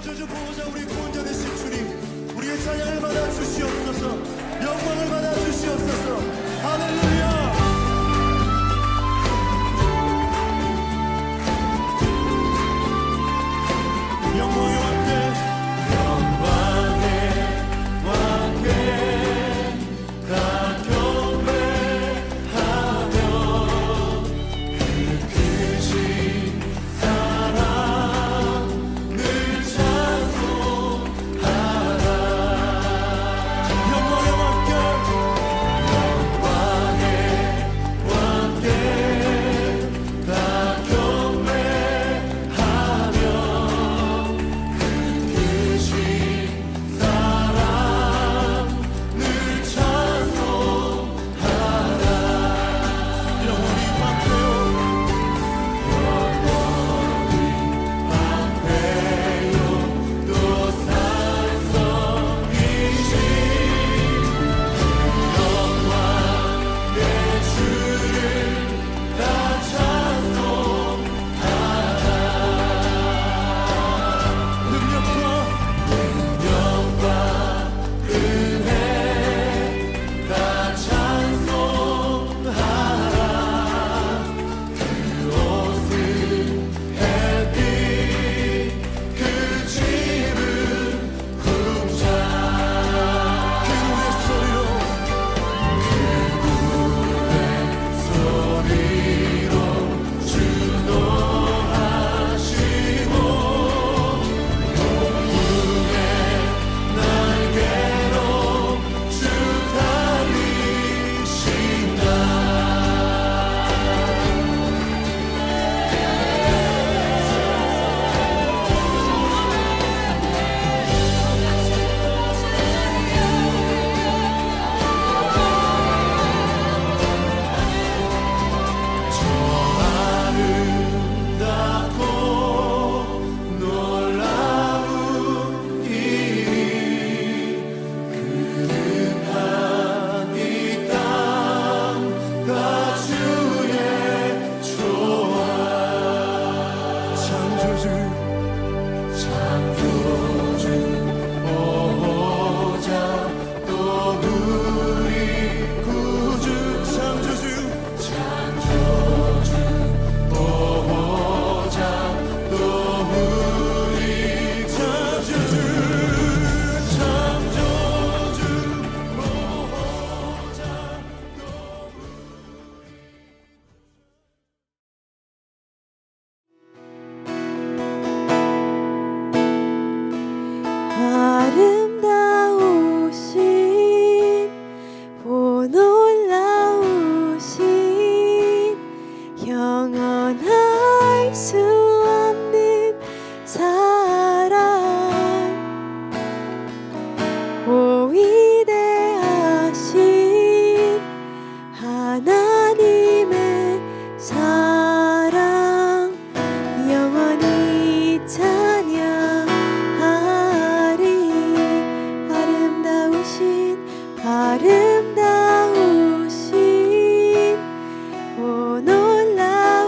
창조주 보호자 우리 구원자 되신 주님, 우리의 찬양을 받아 주시옵소서. 영광을 받아 주시옵소서. 할렐루야. 영광의 왕께, 영광의 왕께 다 경배하며 그 크신 사랑 늘 찬송하라. 영광의 왕께, 영광의 왕께 다 경배하며 아름다우신 오 놀라우신 영원할 수 없는 사랑 오 위대하신 하나님의 사랑 영원히 찬양하리. 아름다우신 오 놀라우신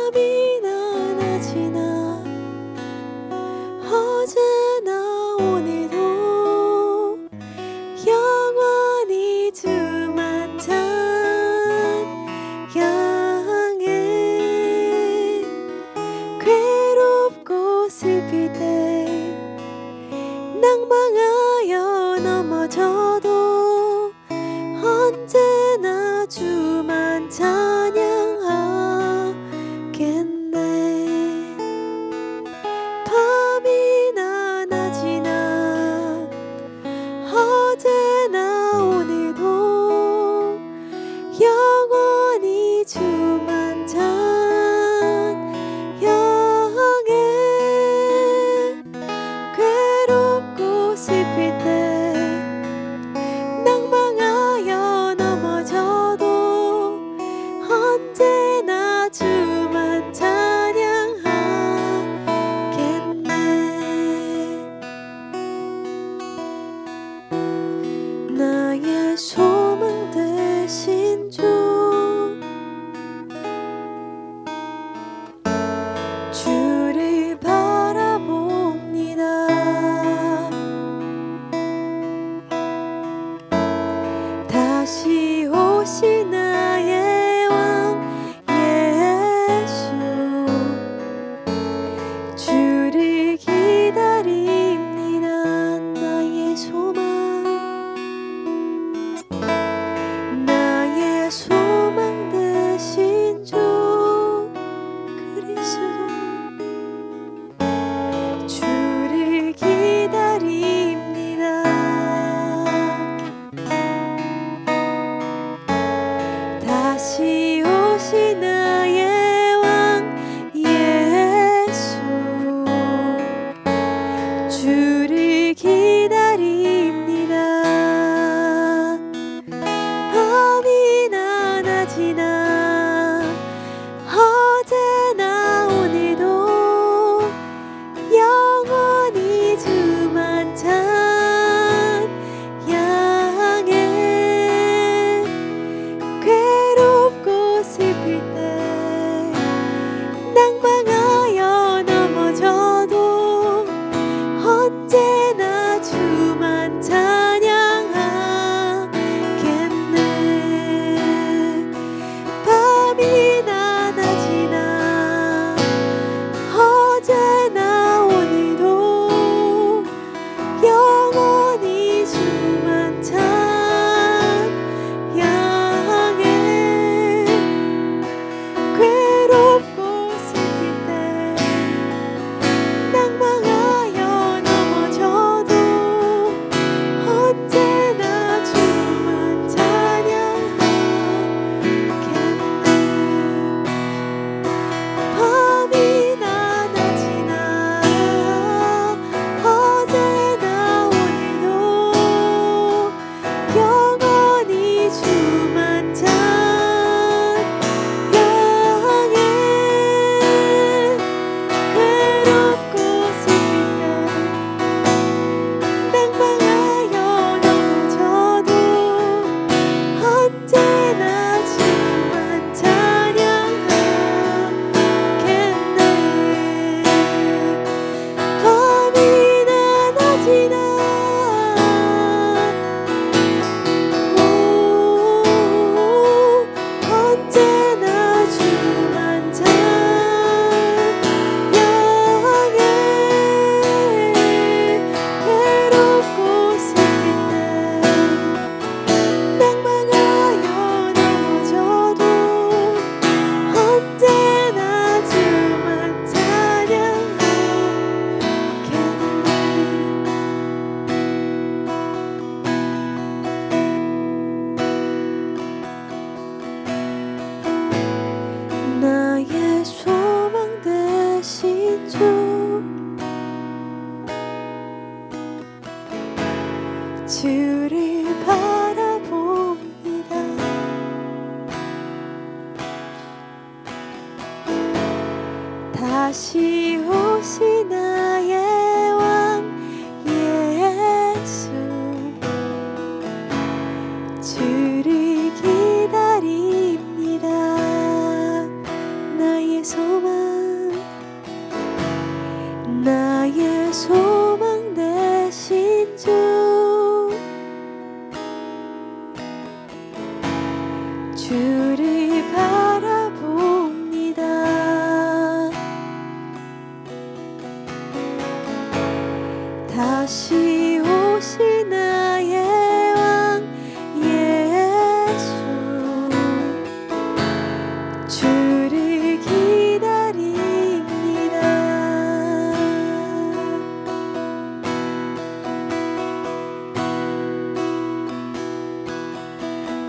밤이나 낮이나 어제나 오늘도 영원히 주만 찬양해. 괴롭고 슬플 때 낭망하여 넘어져도 언제나 주만 찬양하겠네. 밤이나 낮이나 어제나 오늘도 영원히 주만 찬양해. 괴롭고 슬플 때 낭망하여 넘어져도 언제나 주만 찬양하겠네. 나의 소망 되신 주, 주를 바라봅니다. 다시 오실 나의 왕 예수, 주를 기다립니다. 나의 소망, 나의 소망 되신 주 그리스도, 주를 기다립니다. 다시 오실 나의 왕 예수, 주를 기다립니다. 밤이나 낮이나 어제나 오늘도 영원히 주만 찬양해. 괴롭고 슬플 때 낭망하여 넘어져도 언제나 주만 찬양하겠네. 밤이나 낮이나 어제나 오늘도 영원히 주만 찬양해. 괴롭고 슬플 때 낭망하여 넘어져도 언제나 주만 찬양하겠네. 밤이나 낮이나 어제나 오늘도 영원히 주만 찬양해. 괴롭고 슬플 때 낭망하여 넘어져도 언제나 주만 찬양하겠네. 밤이나 낮이나 언제나 주만 찬양해. 괴롭고 슬플 때 낭망하여 넘어져도 언제나 주만 찬양하겠네. 나의 소망 되신 주, 주를 바라봅니다. 다시 오실 나의 왕 예수, 주를 기다립니다. 나의 소망 주를 바라봅니다. 다시 오신 나의 왕 예수, 주를 기다립니다.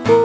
온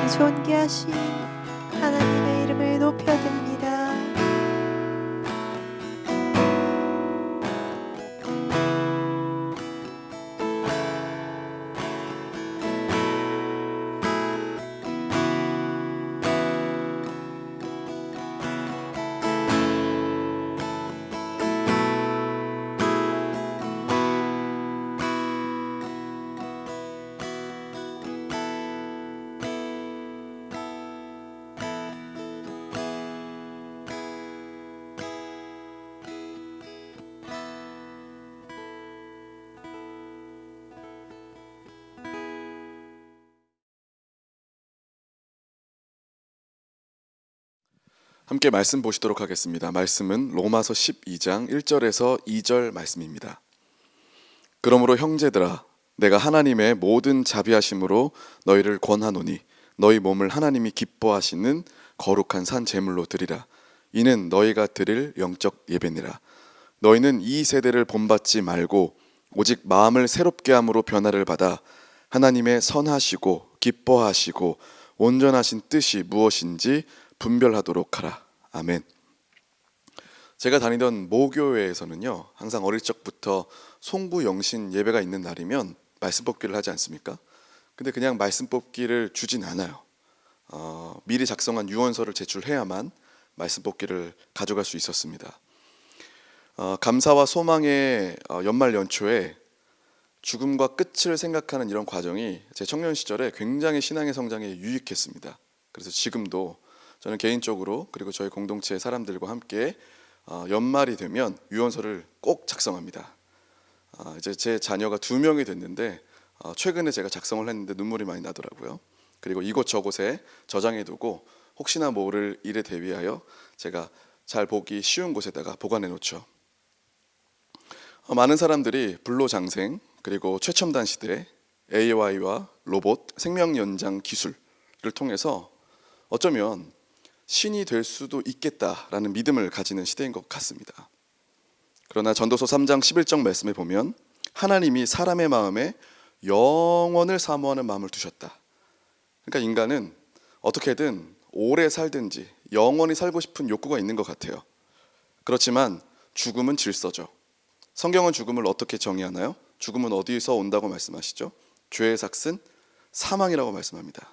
존귀하신 하나님의 이름을 높여듭니다. 함께 말씀 보시도록 하겠습니다. 말씀은 로마서 12장 1절에서 2절 말씀입니다. 그러므로 형제들아, 내가 하나님의 모든 자비하심으로 너희를 권하노니 너희 몸을 하나님이 기뻐하시는 거룩한 산 제물로 드리라. 이는 너희가 드릴 영적 예배니라. 너희는 이 세대를 본받지 말고 오직 마음을 새롭게 함으로 변화를 받아 하나님의 선하시고 기뻐하시고 온전하신 뜻이 무엇인지 분별하도록 하라. 아멘. 제가 다니던 모교회에서는요, 항상 어릴 적부터 송구 영신 예배가 있는 날이면 말씀 뽑기를 하지 않습니까? 근데 그냥 말씀 뽑기를 주진 않아요. 미리 작성한 유언서를 제출해야만 말씀 뽑기를 가져갈 수 있었습니다. 감사와 소망의 연말 연초에 죽음과 끝을 생각하는 이런 과정이 제 청년 시절에 굉장히 신앙의 성장에 유익했습니다. 그래서 지금도 저는 개인적으로 그리고 저희 공동체 사람들과 함께 연말이 되면 유언서를 꼭 작성합니다. 이제 제 자녀가 2명이 됐는데 최근에 제가 작성을 했는데 눈물이 많이 나더라고요. 그리고 이곳저곳에 저장해두고 혹시나 모를 일에 대비하여 제가 잘 보기 쉬운 곳에다가 보관해 놓죠. 많은 사람들이 불로장생 그리고 최첨단 시대 AI와 로봇, 생명연장 기술을 통해서 어쩌면 신이 될 수도 있겠다라는 믿음을 가지는 시대인 것 같습니다. 그러나 전도서 3장 11절 말씀에 보면 하나님이 사람의 마음에 영원을 사모하는 마음을 두셨다. 그러니까 인간은 어떻게든 오래 살든지 영원히 살고 싶은 욕구가 있는 것 같아요. 그렇지만 죽음은 질서죠. 성경은 죽음을 어떻게 정의하나요? 죽음은 어디서 온다고 말씀하시죠? 죄의 삭은 사망이라고 말씀합니다.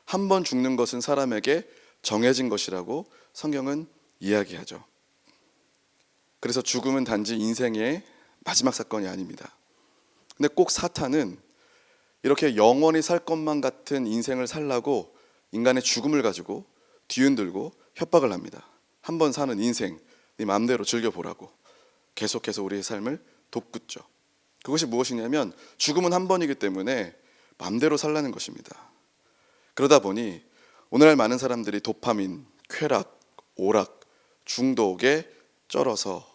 한 번 죽는 것은 사람에게 정해진 것이라고 성경은 이야기하죠. 그래서 죽음은 단지 인생의 마지막 사건이 아닙니다. 근데 꼭 사탄은 이렇게 영원히 살 것만 같은 인생을 살라고 인간의 죽음을 가지고 뒤흔들고 협박을 합니다. 한 번 사는 인생 네 마음대로 즐겨보라고 계속해서 우리의 삶을 돋구죠. 그것이 무엇이냐면 죽음은 한 번이기 때문에 마음대로 살라는 것입니다. 그러다 보니 오늘날 많은 사람들이 도파민, 쾌락, 오락, 중독에 쩔어서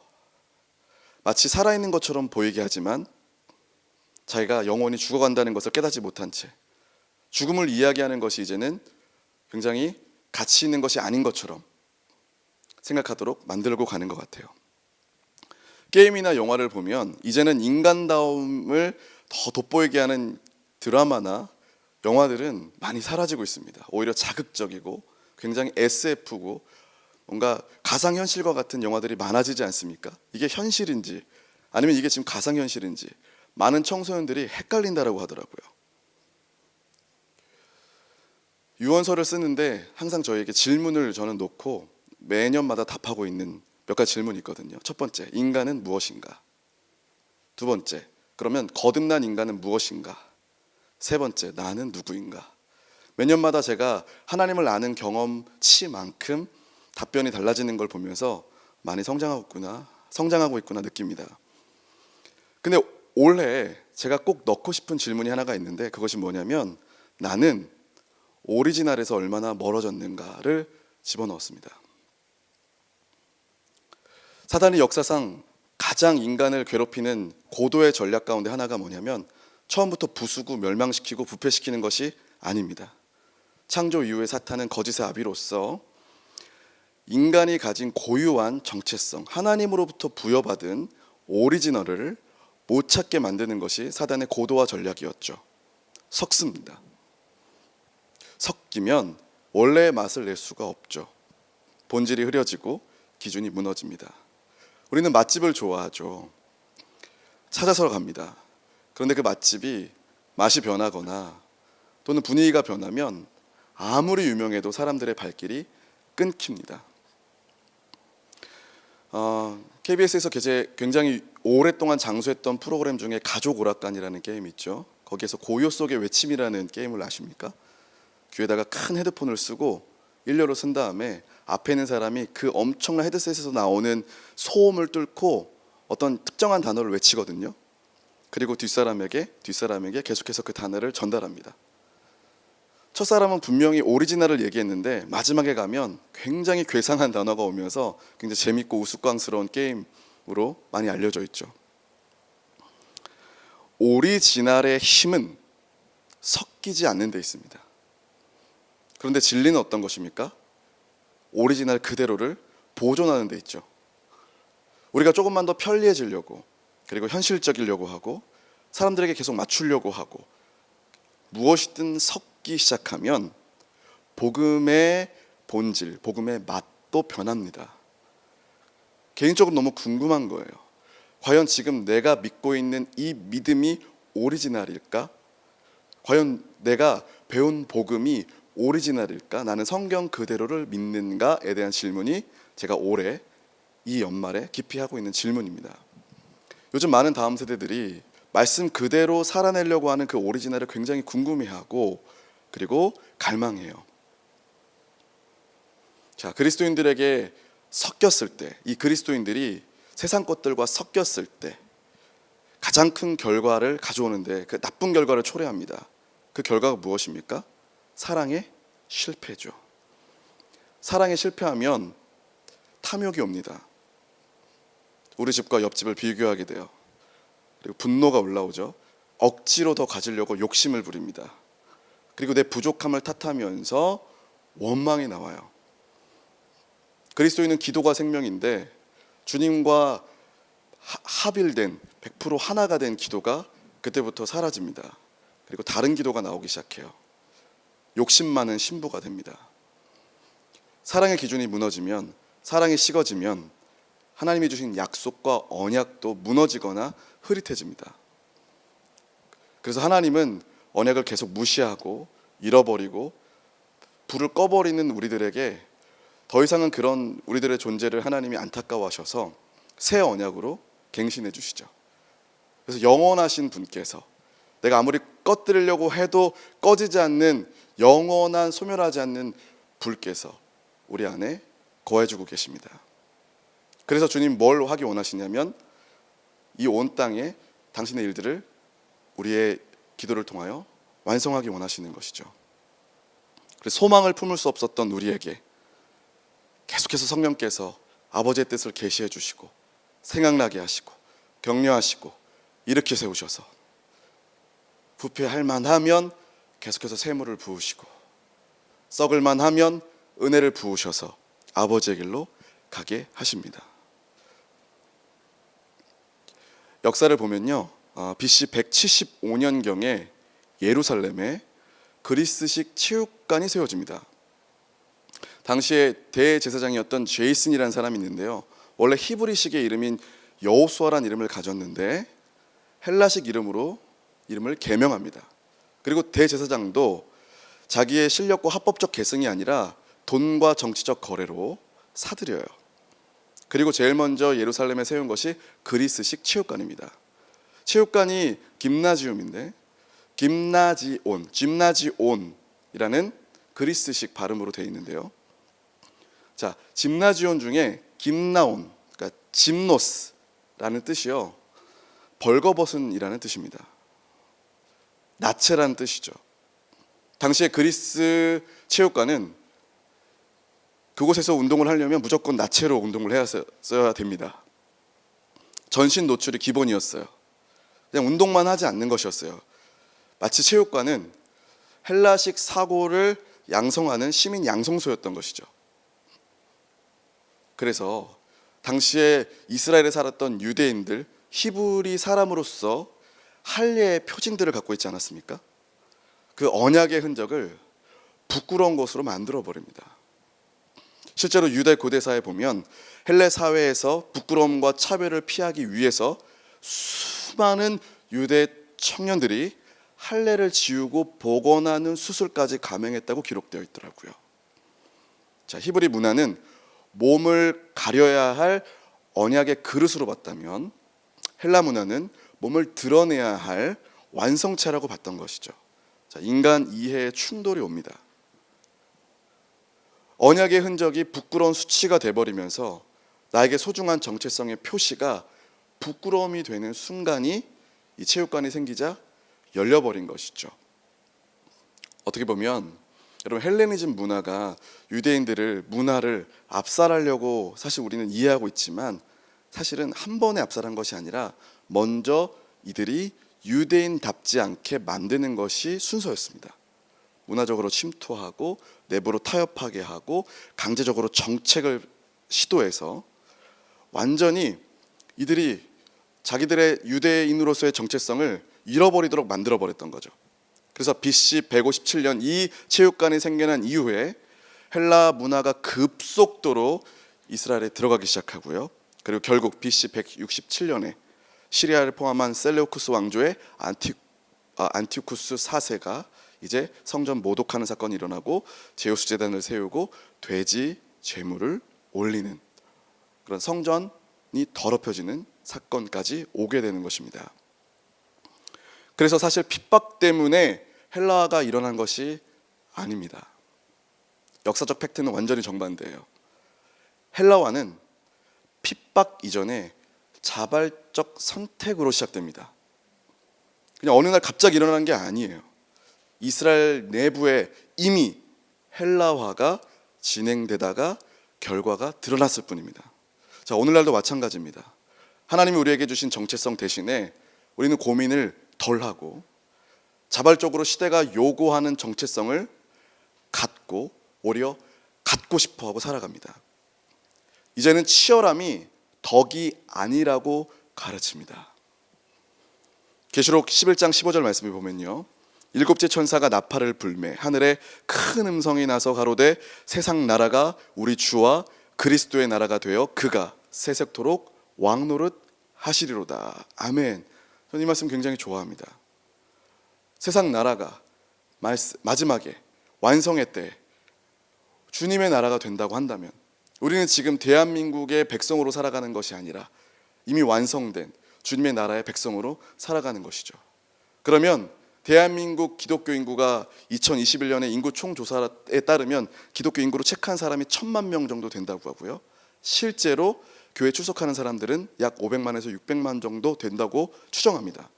마치 살아있는 것처럼 보이게 하지만 자기가 영원히 죽어간다는 것을 깨닫지 못한 채 죽음을 이야기하는 것이 이제는 굉장히 가치 있는 것이 아닌 것처럼 생각하도록 만들고 가는 것 같아요. 게임이나 영화를 보면 이제는 인간다움을 더 돋보이게 하는 드라마나 영화들은 많이 사라지고 있습니다. 오히려 자극적이고 굉장히 SF고 뭔가 가상현실과 같은 영화들이 많아지지 않습니까? 이게 현실인지 아니면 이게 지금 가상현실인지 많은 청소년들이 헷갈린다라고 하더라고요. 유언서를 쓰는데 항상 저에게 질문을 저는 놓고 매년마다 답하고 있는 몇 가지 질문이 있거든요. 첫 번째, 인간은 무엇인가? 두 번째, 그러면 거듭난 인간은 무엇인가? 세 번째, 나는 누구인가? 매년마다 제가 하나님을 아는 경험치만큼 답변이 달라지는 걸 보면서 많이 성장하고 있구나 느낍니다. 근데 올해 제가 꼭 넣고 싶은 질문이 하나가 있는데 그것이 뭐냐면 나는 오리지널에서 얼마나 멀어졌는가를 집어넣었습니다. 사단이 역사상 가장 인간을 괴롭히는 고도의 전략 가운데 하나가 뭐냐면 처음부터 부수고 멸망시키고 부패시키는 것이 아닙니다. 창조 이후에 사탄은 거짓의 아비로서 인간이 가진 고유한 정체성, 하나님으로부터 부여받은 오리지널을 못 찾게 만드는 것이 사단의 고도화 전략이었죠. 섞습니다. 섞이면 원래의 맛을 낼 수가 없죠. 본질이 흐려지고 기준이 무너집니다. 우리는 맛집을 좋아하죠. 찾아서 갑니다. 그런데 그 맛집이 맛이 변하거나 또는 분위기가 변하면 아무리 유명해도 사람들의 발길이 끊깁니다. KBS에서 굉장히 오랫동안 장수했던 프로그램 중에 가족 오락관이라는 게임이 있죠. 거기에서 고요 속의 외침이라는 게임을 아십니까? 귀에다가 큰 헤드폰을 쓰고 일렬로 쓴 다음에 앞에 있는 사람이 그 엄청난 헤드셋에서 나오는 소음을 뚫고 어떤 특정한 단어를 외치거든요. 그리고 뒷사람에게 계속해서 그 단어를 전달합니다. 첫사람은 분명히 오리지널을 얘기했는데 마지막에 가면 굉장히 괴상한 단어가 오면서 굉장히 재밌고 우스꽝스러운 게임으로 많이 알려져 있죠. 오리지널의 힘은 섞이지 않는 데 있습니다. 그런데 진리는 어떤 것입니까? 오리지널 그대로를 보존하는 데 있죠. 우리가 조금만 더 편리해지려고, 그리고 현실적이려고 하고, 사람들에게 계속 맞추려고 하고, 무엇이든 섞기 시작하면 복음의 본질, 복음의 맛도 변합니다. 개인적으로 너무 궁금한 거예요. 과연 지금 내가 믿고 있는 이 믿음이 오리지널일까? 과연 내가 배운 복음이 오리지널일까? 나는 성경 그대로를 믿는가에 대한 질문이 제가 올해 이 연말에 깊이 하고 있는 질문입니다. 요즘 많은 다음 세대들이 말씀 그대로 살아내려고 하는 그 오리지널을 굉장히 궁금해하고 그리고 갈망해요. 자, 그리스도인들에게 섞였을 때, 이 그리스도인들이 세상 것들과 섞였을 때 가장 큰 결과를 가져오는데 그 나쁜 결과를 초래합니다. 그 결과가 무엇입니까? 사랑의 실패죠. 사랑에 실패하면 탐욕이 옵니다. 우리 집과 옆집을 비교하게 돼요. 그리고 분노가 올라오죠. 억지로 더 가지려고 욕심을 부립니다. 그리고 내 부족함을 탓하면서 원망이 나와요. 그리스도인은 기도가 생명인데 주님과 합일된 100% 하나가 된 기도가 그때부터 사라집니다. 그리고 다른 기도가 나오기 시작해요. 욕심 많은 신부가 됩니다. 사랑의 기준이 무너지면, 사랑이 식어지면 하나님이 주신 약속과 언약도 무너지거나 흐릿해집니다. 그래서 하나님은 언약을 계속 무시하고 잃어버리고 불을 꺼버리는 우리들에게 더 이상은 그런 우리들의 존재를 하나님이 안타까워하셔서 새 언약으로 갱신해 주시죠. 그래서 영원하신 분께서 내가 아무리 꺼뜨리려고 해도 꺼지지 않는 영원한 소멸하지 않는 불께서 우리 안에 거해주고 계십니다. 그래서 주님 뭘 하기 원하시냐면 이 온 땅에 당신의 일들을 우리의 기도를 통하여 완성하기 원하시는 것이죠. 그래서 소망을 품을 수 없었던 우리에게 계속해서 성령께서 아버지의 뜻을 계시해 주시고 생각나게 하시고 격려하시고 일으켜 세우셔서 부패할 만하면 계속해서 샘물을 부으시고 썩을 만하면 은혜를 부으셔서 아버지의 길로 가게 하십니다. 역사를 보면요, BC 175년경에 예루살렘에 그리스식 체육관이 세워집니다. 당시에 대제사장이었던 제이슨이라는 사람이 있는데요, 원래 히브리식의 이름인 여호수아라는 이름을 가졌는데 헬라식 이름으로 이름을 개명합니다. 그리고 대제사장도 자기의 실력과 합법적 계승이 아니라 돈과 정치적 거래로 사들여요. 그리고 제일 먼저 예루살렘에 세운 것이 그리스식 체육관입니다. 체육관이 김나지움인데 짐나지온이라는 그리스식 발음으로 되어 있는데요. 자, 짐나지온 중에 김나온, 그러니까 짐노스라는 뜻이요, 벌거벗은이라는 뜻입니다. 나체라는 뜻이죠. 당시에 그리스 체육관은 그곳에서 운동을 하려면 무조건 나체로 운동을 해야 됩니다. 전신 노출이 기본이었어요. 그냥 운동만 하지 않는 것이었어요. 마치 체육관은 헬라식 사고를 양성하는 시민 양성소였던 것이죠. 그래서 당시에 이스라엘에 살았던 유대인들, 히브리 사람으로서 할례의 표징들을 갖고 있지 않았습니까? 그 언약의 흔적을 부끄러운 것으로 만들어 버립니다. 실제로 유대 고대사에 보면 헬레 사회에서 부끄러움과 차별을 피하기 위해서 수많은 유대 청년들이 할례를 지우고 복원하는 수술까지 감행했다고 기록되어 있더라고요. 자, 히브리 문화는 몸을 가려야 할 언약의 그릇으로 봤다면 헬라 문화는 몸을 드러내야 할 완성체라고 봤던 것이죠. 자, 인간 이해에 충돌이 옵니다. 언약의 흔적이 부끄러운 수치가 돼버리면서 나에게 소중한 정체성의 표시가 부끄러움이 되는 순간이 이 체육관이 생기자 열려버린 것이죠. 어떻게 보면 여러분, 헬레니즘 문화가 유대인들을 문화를 압살하려고 사실 우리는 이해하고 있지만 사실은 한 번에 압살한 것이 아니라 먼저 이들이 유대인답지 않게 만드는 것이 순서였습니다. 문화적으로 침투하고 내부로 타협하게 하고 강제적으로 정책을 시도해서 완전히 이들이 자기들의 유대인으로서의 정체성을 잃어버리도록 만들어버렸던 거죠. 그래서 BC 157년 이 체육관이 생겨난 이후에 헬라 문화가 급속도로 이스라엘에 들어가기 시작하고요. 그리고 결국 BC 167년에 시리아를 포함한 셀레우쿠스 왕조의 안티오쿠스 4세가 이제 성전 모독하는 사건이 일어나고 제우스 제단을 세우고 돼지 제물을 올리는 그런 성전이 더럽혀지는 사건까지 오게 되는 것입니다. 그래서 사실 핍박 때문에 헬라화가 일어난 것이 아닙니다. 역사적 팩트는 완전히 정반대예요. 헬라화는 핍박 이전에 자발적 선택으로 시작됩니다. 그냥 어느 날 갑자기 일어난 게 아니에요. 이스라엘 내부에 이미 헬라화가 진행되다가 결과가 드러났을 뿐입니다. 자, 오늘날도 마찬가지입니다. 하나님이 우리에게 주신 정체성 대신에 우리는 고민을 덜 하고 자발적으로 시대가 요구하는 정체성을 갖고 오히려 갖고 싶어 하고 살아갑니다. 이제는 치열함이 덕이 아니라고 가르칩니다. 계시록 11장 15절 말씀을 보면요, 일곱째 천사가 나팔을 불매 하늘에 큰 음성이 나서 가로되 세상 나라가 우리 주와 그리스도의 나라가 되어 그가 세세토록 왕노릇 하시리로다. 아멘. 저는 이 말씀 굉장히 좋아합니다. 세상 나라가 마지막에 완성의 때 주님의 나라가 된다고 한다면 우리는 지금 대한민국의 백성으로 살아가는 것이 아니라 이미 완성된 주님의 나라의 백성으로 살아가는 것이죠. 그러면 대한민국 기독교 인구가 2021년에 인구 총조사에 따르면 기독교 인구로 체크한 사람이 1,000만 명 정도 된다고 하고요. 실제로 교회 출석하는 사람들은 약 500만에서 600만 정도 된다고 추정합니다.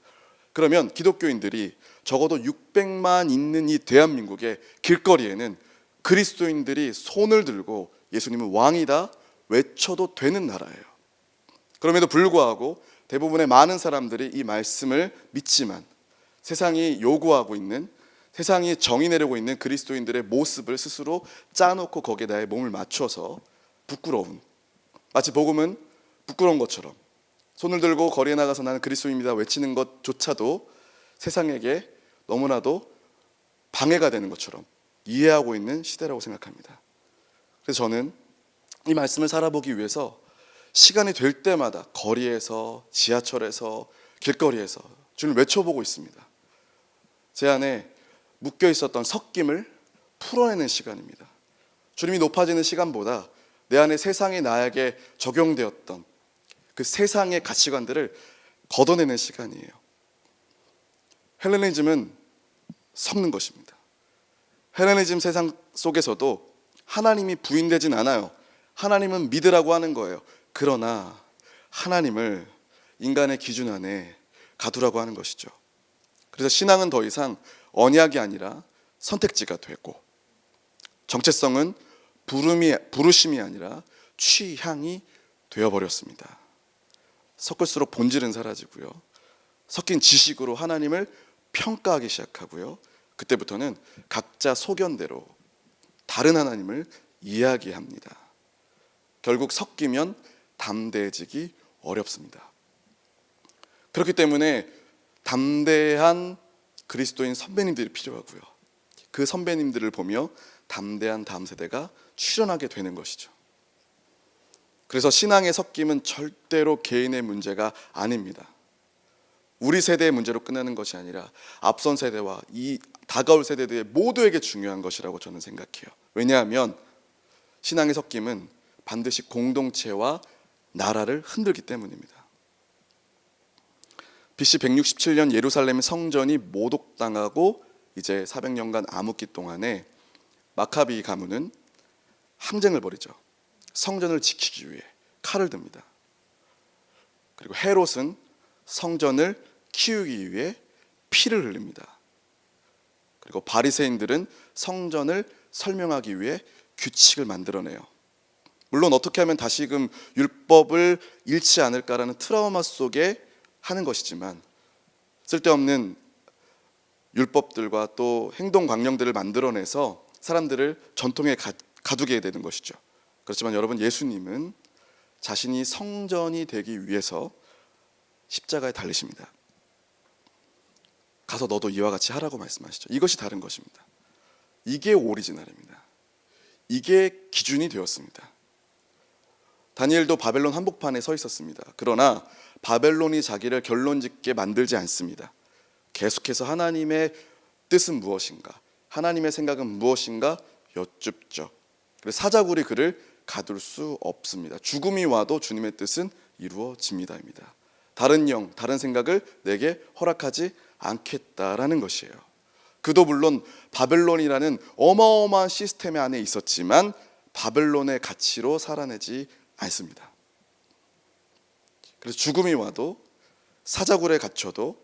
그러면 기독교인들이 적어도 600만 있는 이 대한민국의 길거리에는 그리스도인들이 손을 들고 예수님은 왕이다 외쳐도 되는 나라예요. 그럼에도 불구하고 대부분의 많은 사람들이 이 말씀을 믿지만 세상이 요구하고 있는, 세상이 정의 내려고 있는 그리스도인들의 모습을 스스로 짜놓고 거기에 나의 몸을 맞춰서 부끄러운, 마치 복음은 부끄러운 것처럼 손을 들고 거리에 나가서 나는 그리스도인입니다 외치는 것조차도 세상에게 너무나도 방해가 되는 것처럼 이해하고 있는 시대라고 생각합니다. 그래서 저는 이 말씀을 살아보기 위해서 시간이 될 때마다 거리에서, 지하철에서, 길거리에서 주님을 외쳐보고 있습니다. 제 안에 묶여 있었던 섞임을 풀어내는 시간입니다. 주님이 높아지는 시간보다 내 안에 세상이 나에게 적용되었던 그 세상의 가치관들을 걷어내는 시간이에요. 헬레니즘은 섞는 것입니다. 헬레니즘 세상 속에서도 하나님이 부인되진 않아요. 하나님은 믿으라고 하는 거예요. 그러나 하나님을 인간의 기준 안에 가두라고 하는 것이죠. 그래서 신앙은 더 이상 언약이 아니라 선택지가 되고 정체성은 부르심이 아니라 취향이 되어버렸습니다. 섞을수록 본질은 사라지고요. 섞인 지식으로 하나님을 평가하기 시작하고요. 그때부터는 각자 소견대로 다른 하나님을 이야기합니다. 결국 섞이면 담대해지기 어렵습니다. 그렇기 때문에 담대한 그리스도인 선배님들이 필요하고요. 그 선배님들을 보며 담대한 다음 세대가 출현하게 되는 것이죠. 그래서 신앙의 섞임은 절대로 개인의 문제가 아닙니다. 우리 세대의 문제로 끝나는 것이 아니라 앞선 세대와 이 다가올 세대들의 모두에게 중요한 것이라고 저는 생각해요. 왜냐하면 신앙의 섞임은 반드시 공동체와 나라를 흔들기 때문입니다. BC 167년 예루살렘 성전이 모독당하고 이제 400년간 암흑기 동안에 마카비 가문은 항쟁을 벌이죠. 성전을 지키기 위해 칼을 듭니다. 그리고 헤롯은 성전을 키우기 위해 피를 흘립니다. 그리고 바리새인들은 성전을 설명하기 위해 규칙을 만들어내요. 물론 어떻게 하면 다시금 율법을 잃지 않을까라는 트라우마 속에 하는 것이지만 쓸데없는 율법들과 또 행동 광령들을 만들어내서 사람들을 전통에 가두게 되는 것이죠. 그렇지만 여러분, 예수님은 자신이 성전이 되기 위해서 십자가에 달리십니다. 가서 너도 이와 같이 하라고 말씀하시죠. 이것이 다른 것입니다. 이게 오리지널입니다. 이게 기준이 되었습니다. 다니엘도 바벨론 한복판에 서 있었습니다. 그러나 바벨론이 자기를 결론짓게 만들지 않습니다. 계속해서 하나님의 뜻은 무엇인가, 하나님의 생각은 무엇인가 여쭙죠. 그래서 사자굴이 그를 가둘 수 없습니다. 죽음이 와도 주님의 뜻은 이루어집니다입니다. 다른 영, 다른 생각을 내게 허락하지 않겠다라는 것이에요. 그도 물론 바벨론이라는 어마어마한 시스템 안에 있었지만 바벨론의 가치로 살아내지 않습니다. 그래서 죽음이 와도 사자굴에 갇혀도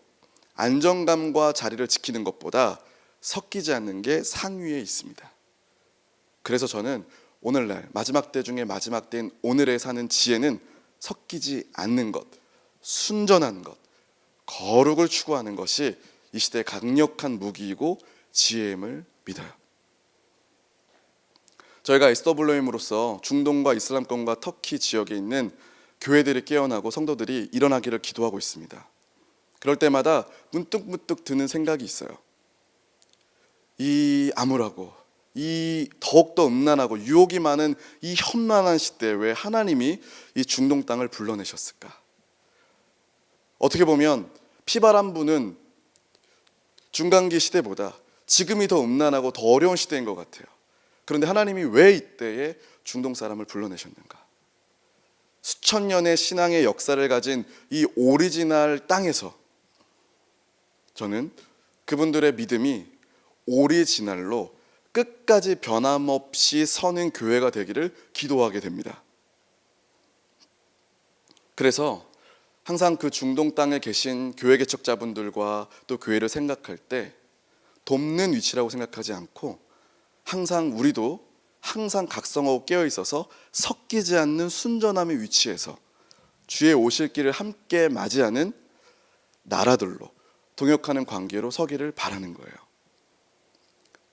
안정감과 자리를 지키는 것보다 섞이지 않는 게 상위에 있습니다. 그래서 저는 오늘날 마지막 때 중에 마지막 때인 오늘에 사는 지혜는 섞이지 않는 것, 순전한 것, 거룩을 추구하는 것이 이 시대의 강력한 무기이고 지혜임을 믿어요. 저희가 SWM으로서 중동과 이슬람권과 터키 지역에 있는 교회들이 깨어나고 성도들이 일어나기를 기도하고 있습니다. 그럴 때마다 문득 드는 생각이 있어요. 이 암울하고 이 더욱더 음란하고 유혹이 많은 이 험난한 시대에 왜 하나님이 이 중동 땅을 불러내셨을까? 어떻게 보면 피바람 부는 중간기 시대보다 지금이 더 음란하고 더 어려운 시대인 것 같아요. 그런데 하나님이 왜 이때에 중동 사람을 불러내셨는가? 수천 년의 신앙의 역사를 가진 이 오리지널 땅에서 저는 그분들의 믿음이 오리지널로 끝까지 변함없이 서는 교회가 되기를 기도하게 됩니다. 그래서 항상 그 중동 땅에 계신 교회 개척자분들과 또 교회를 생각할 때 돕는 위치라고 생각하지 않고 항상 우리도 항상 각성하고 깨어 있어서 섞이지 않는 순전함의 위치에서 주의 오실 길을 함께 맞이하는 나라들로 동역하는 관계로 서기를 바라는 거예요.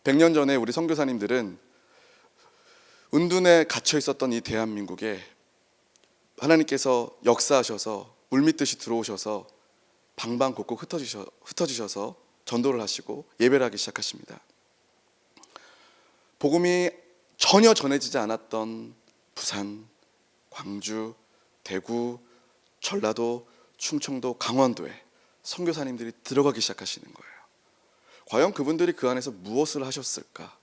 100년 전에 우리 선교사님들은 은둔에 갇혀 있었던 이 대한민국에 하나님께서 역사하셔서 물밀듯이 들어오셔서 방방곡곡 흩어지셔서 전도를 하시고 예배를 하기 시작하십니다. 복음이 전혀 전해지지 않았던 부산, 광주, 대구, 전라도, 충청도, 강원도에 선교사님들이 들어가기 시작하시는 거예요. 과연 그분들이 그 안에서 무엇을 하셨을까?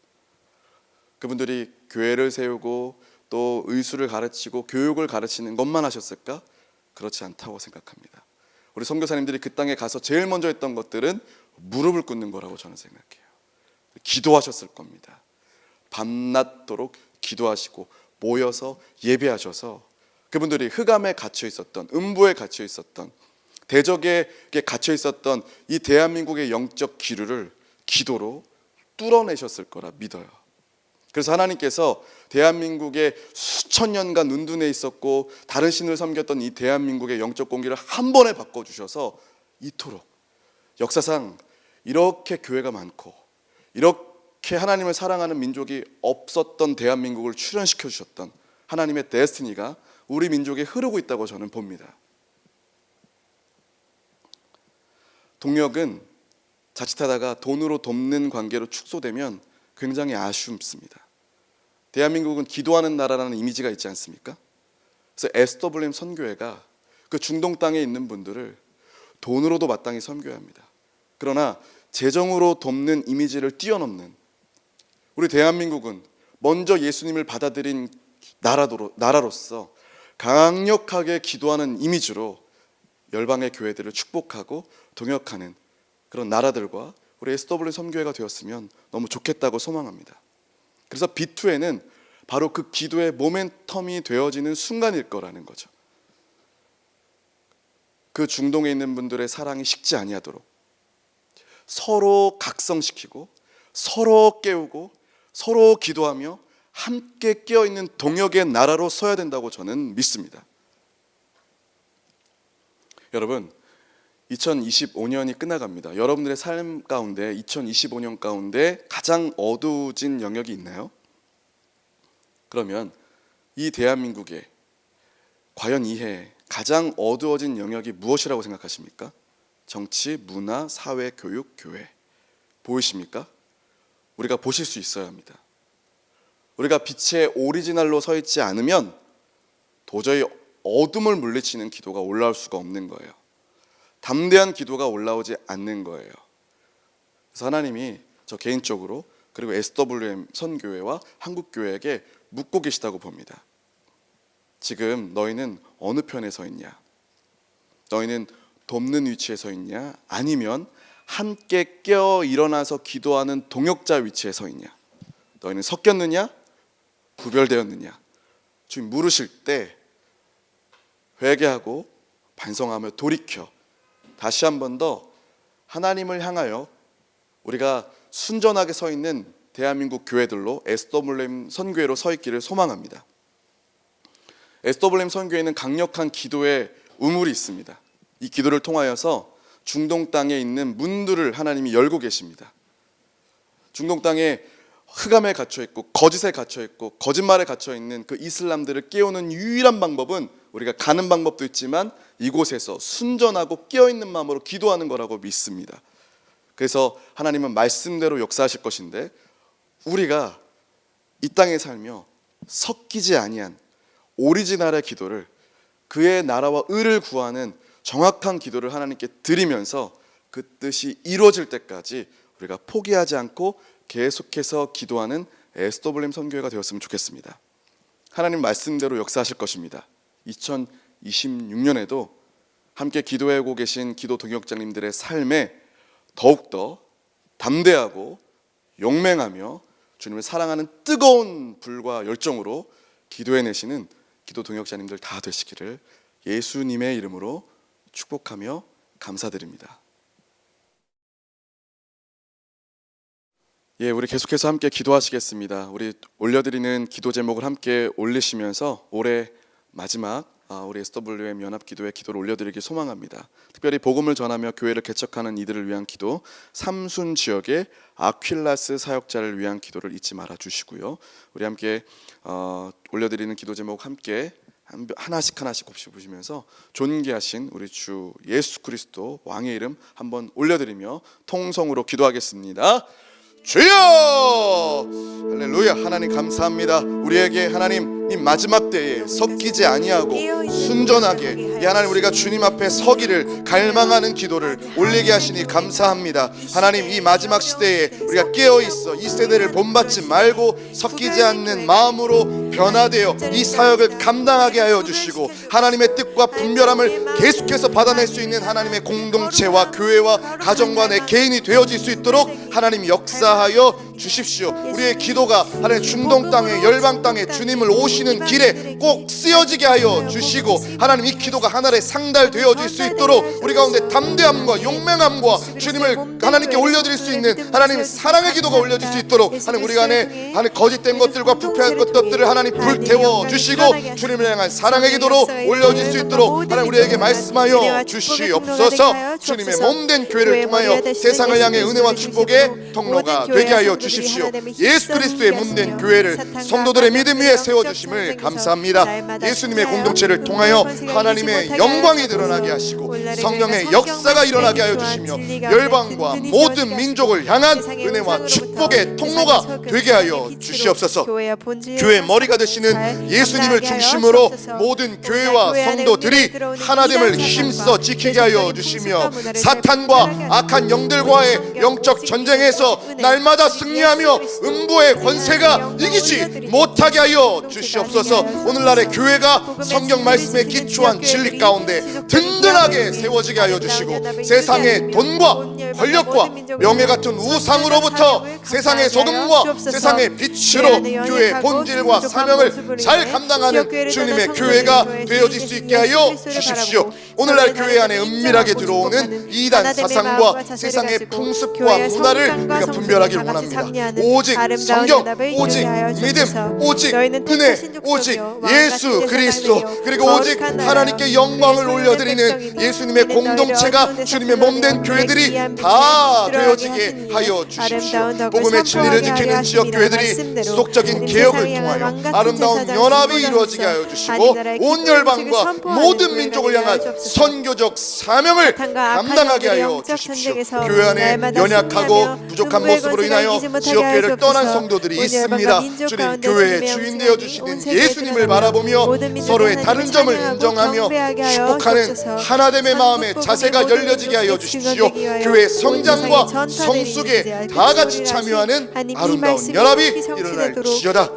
그분들이 교회를 세우고 또 의술을 가르치고 교육을 가르치는 것만 하셨을까? 그렇지 않다고 생각합니다. 우리 선교사님들이 그 땅에 가서 제일 먼저 했던 것들은 무릎을 꿇는 거라고 저는 생각해요. 기도하셨을 겁니다. 밤낮도록 기도하시고 모여서 예배하셔서 그분들이 흑암에 갇혀 있었던, 음부에 갇혀 있었던, 대적에 갇혀 있었던 이 대한민국의 영적 기류를 기도로 뚫어내셨을 거라 믿어요. 그래서 하나님께서 대한민국의 수천 년간 은둔해 있었고 다른 신을 섬겼던 이 대한민국의 영적 공기를 한 번에 바꿔주셔서 이토록 역사상 이렇게 교회가 많고 이렇게 하나님을 사랑하는 민족이 없었던 대한민국을 출현시켜 주셨던 하나님의 데스티니가 우리 민족에 흐르고 있다고 저는 봅니다. 동력은 자칫하다가 돈으로 돕는 관계로 축소되면 굉장히 아쉽습니다. 대한민국은 기도하는 나라라는 이미지가 있지 않습니까? 그래서 SWM 선교회가 그 중동 땅에 있는 분들을 돈으로도 마땅히 섬겨야 합니다. 그러나 재정으로 돕는 이미지를 뛰어넘는 우리 대한민국은 먼저 예수님을 받아들인 나라로서 강력하게 기도하는 이미지로 열방의 교회들을 축복하고 동역하는 그런 나라들과 우리 SW 선교회가 되었으면 너무 좋겠다고 소망합니다. 그래서 B2에는 바로 그 기도의 모멘텀이 되어지는 순간일 거라는 거죠. 그 중동에 있는 분들의 사랑이 식지 아니하도록 서로 각성시키고 서로 깨우고 서로 기도하며 함께 깨어있는 동역의 나라로 서야 된다고 저는 믿습니다. 여러분, 2025년이 끝나갑니다. 여러분들의 삶 가운데 2025년 가운데 가장 어두워진 영역이 있나요? 그러면 이 대한민국에 과연 이해 가장 어두워진 영역이 무엇이라고 생각하십니까? 정치, 문화, 사회, 교육, 교회. 보이십니까? 우리가 보실 수 있어야 합니다. 우리가 빛의 오리지널로 서 있지 않으면 도저히 어둠을 물리치는 기도가 올라올 수가 없는 거예요. 담대한 기도가 올라오지 않는 거예요. 그래서 하나님이 저 개인적으로 그리고 SWM 선교회와 한국교회에게 묻고 계시다고 봅니다. 지금 너희는 어느 편에 서 있냐? 너희는 돕는 위치에 서 있냐? 아니면 함께 깨어 일어나서 기도하는 동역자 위치에 서 있냐? 너희는 섞였느냐? 구별되었느냐? 주님 물으실 때 회개하고 반성하며 돌이켜 다시 한 번 더 하나님을 향하여 우리가 순전하게 서 있는 대한민국 교회들로 SWM 선교회로 서 있기를 소망합니다. SWM 선교회는 강력한 기도의 우물이 있습니다. 이 기도를 통하여서 중동 땅에 있는 문들을 하나님이 열고 계십니다. 중동 땅에 흑암에 갇혀 있고 거짓에 갇혀 있고 거짓말에 갇혀 있는 그 이슬람들을 깨우는 유일한 방법은 우리가 가는 방법도 있지만 이곳에서 순전하고 깨어있는 마음으로 기도하는 거라고 믿습니다. 그래서 하나님은 말씀대로 역사하실 것인데 우리가 이 땅에 살며 섞이지 아니한 오리지널의 기도를 그의 나라와 의를 구하는 정확한 기도를 하나님께 드리면서 그 뜻이 이루어질 때까지 우리가 포기하지 않고 계속해서 기도하는 SWM 선교회가 되었으면 좋겠습니다. 하나님 말씀대로 역사하실 것입니다. 2026년에도 함께 기도하고 계신 기도 동역자님들의 삶에 더욱더 담대하고 용맹하며 주님을 사랑하는 뜨거운 불과 열정으로 기도해내시는 기도 동역자님들 다 되시기를 예수님의 이름으로 축복하며 감사드립니다. 우리 계속해서 함께 기도하시겠습니다. 우리 올려드리는 기도 제목을 함께 올리시면서 올해 마지막 우리 SWM 연합기도의 기도를 올려드리기 소망합니다. 특별히 복음을 전하며 교회를 개척하는 이들을 위한 기도, 삼순 지역의 아퀼라스 사역자를 위한 기도를 잊지 말아 주시고요. 우리 함께 올려드리는 기도 제목 함께 하나씩 곱씹어 보시면서 존귀하신 우리 주 예수 그리스도 왕의 이름 한번 올려드리며 통성으로 기도하겠습니다. 주여! 할렐루야. 하나님 감사합니다. 우리에게 하나님 이 마지막 때에 섞이지 아니하고 순전하게 이 하나님 우리가 주님 앞에 서기를 갈망하는 기도를 올리게 하시니 감사합니다. 하나님 이 마지막 시대에 우리가 깨어있어 이 세대를 본받지 말고 섞이지 않는 마음으로 변화되어 이 사역을 감당하게 하여 주시고 하나님의 뜻과 분별함을 계속해서 받아낼 수 있는 하나님의 공동체와 교회와 가정과 내 개인이 되어질 수 있도록 하나님 역사하여 주십시오. 우리의 기도가 하나님 중동 땅에 열방 땅에 주님을 오시는 길에 꼭 쓰여지게 하여 주시고 하나님 이 기도가 하나의 상달되어질 수 있도록 우리 가운데 담대함과 용맹함과 주님을 하나님께 올려드릴 수 있는 하나님 사랑의 기도가 올려질 수 있도록 하나님 우리 안에 하나님 거짓된 것들과 부패한 것들을 하나님 불태워 주시고 주님을 향한 사랑의 기도로 올려질 수 있도록 하나님 우리에게 말씀하여 주시옵소서. 주님의 몸된 교회를 통하여 세상을 향해 은혜와 축복의 통로가 되게 하여 주십시오. 예수 그리스도의 몸된 교회를 성도들의 믿음 위에 세워주심을 감사합니다. 예수님의 공동체를 통하여 하나님의 영광이 드러나게 하시고 성령의 역사가 일어나게 하여 주시며 열방과 모든 민족을 향한 은혜와 축복의 통로가 되게 하여 주시옵소서. 교회 머리가 되시는 예수님을 중심으로 모든 교회와 성도들이 하나됨을 힘써 지키게 하여 주시며 사탄과 악한 영들과의 영적 전쟁에서 날마다 승리하며 음부의 권세가 이기지 못하게 하여 주시옵소서. 오늘날의 교회가 성경 말씀에 기초한 진리 가운데 든든하게 세워지게 하여 주시고 세상의 돈과 권력과 명예 같은 우상으로부터 세상의 소금과 세상의 빛으로 교회의 본질과 사명을 잘 감당하는 주님의 교회가 되어질 수 있게 하여 주십시오. 오늘날 교회 안에 은밀하게 들어오는 이단 사상과 세상의 풍습과 문화를 우리가 분별하기를 원합니다. 오직 성경, 오직 믿음, 오직 은혜, 오직 예수 그리스도, 그리고 오직 하나님께 영광을 올려드리는 예수님의 공동체가 주님의 몸된 교회들이 다 되어지게 하여 주십시오. 복음의 진리를 지키는 지역 교회들이 지속적인 개혁을 통하여 아름다운 연합이 이루어지게 하여 주시고 온 열방과 모든 민족을 향한 선교적 사명을 감당하게 하여 주십시오. 교회 안에 연약하고 부족한 모습으로 인하여 지역 교회를 떠난 성도들이 있습니다. 주님, 교회의 주인 되어 주시는 예수님을 바라보며 서로의 다른 점을 인정하며 축복하는 하나됨의 마음의 자세가 열려지게 하여 주십시오. 교회의 성장과 성숙에 다 같이 참여하는 아름다운 연합이 일어날지어다.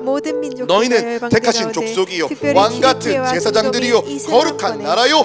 너희는 택하신 족속이요 왕같은 제사장들이요 거룩한 나라요